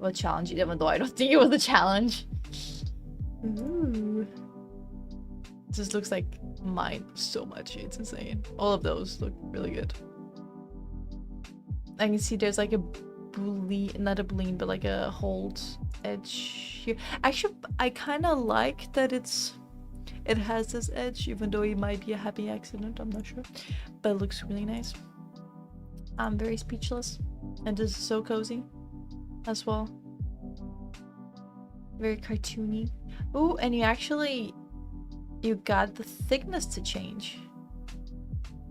of a challenge, even though I don't think it was a challenge. Ooh. This looks like mine so much. It's insane. All of those look really good. I can see there's like a Boolean, not a Boolean, but like a hold edge here. Actually, I kind of like that it has this edge, even though it might be a happy accident, I'm not sure. But it looks really nice. I'm very speechless. And this is so cozy as well. Very cartoony. Oh, and you got the thickness to change.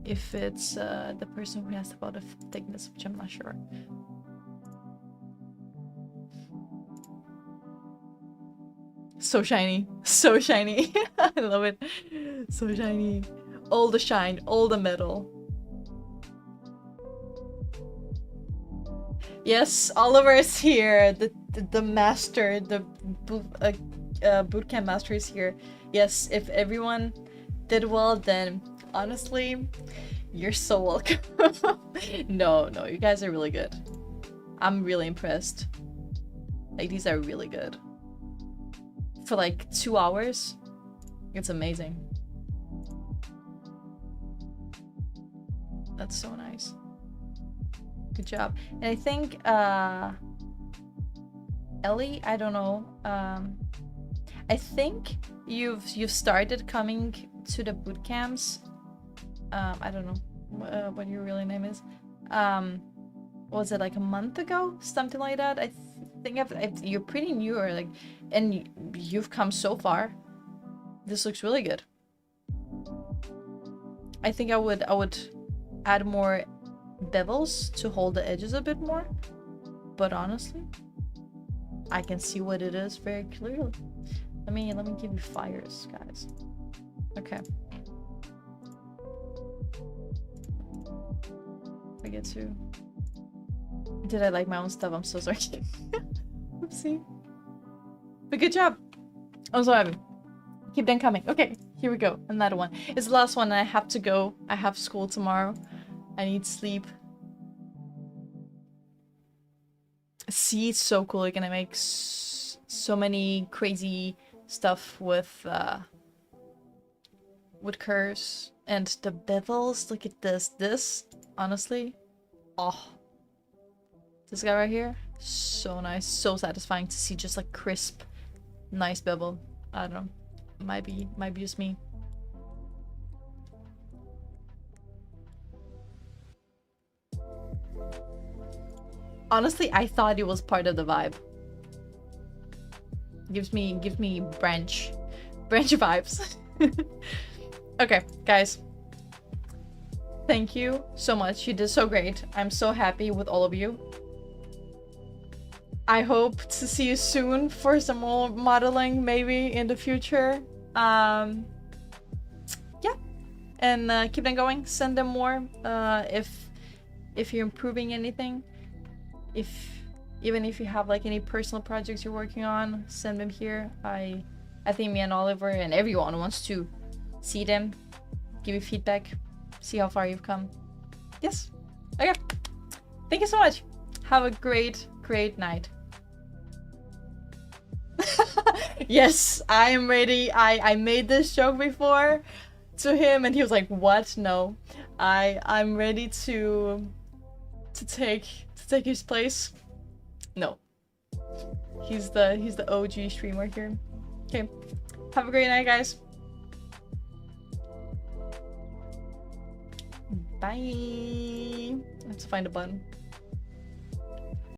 If it's the person who asked about the thickness, which I'm not sure. So shiny. So shiny. I love it. So shiny. All the shine, all the metal. Yes, Oliver is here. The master, the bootcamp master is here. Yes, if everyone did well, then honestly, you're so welcome. No, you guys are really good. I'm really impressed. Like, these are really good. For like 2 hours, it's amazing. That's so nice. Good job. And I think Ellie, I don't know, I think you've started coming to the boot camps. I don't know what your real name is. Was it like a month ago, something like that? I think you're pretty new, or like, and you've come so far. This looks really good. I think I would add more bevels to hold the edges a bit more, but honestly, I can see what it is very clearly. Let me give you fires, guys. Okay. Forget to. Did I like my own stuff? I'm so sorry. Oopsie. But good job. I'm so happy. Keep them coming. Okay, here we go. Another one. It's the last one and I have to go. I have school tomorrow. I need sleep. See, it's so cool. You're gonna make so many crazy stuff with curves. And the bevels, look at this. This, honestly, oh. This guy right here, so nice. So satisfying to see just like crisp, nice bevel. I don't know. Might be just me. Honestly, I thought it was part of the vibe. Gives me branch vibes. Okay, guys. Thank you so much. You did so great. I'm so happy with all of you. I hope to see you soon for some more modeling, maybe in the future. Yeah, and keep them going. Send them more. If you're improving anything, even if you have like any personal projects you're working on, send them here. I think me and Oliver and everyone wants to see them, give you feedback, see how far you've come. Yes. Okay. Thank you so much. Have a great night. Yes, I am ready. I made this joke before to him and he was like, what? No. I'm ready to take his place. No. He's the OG streamer here. Okay. Have a great night, guys. Bye. I have to find a button.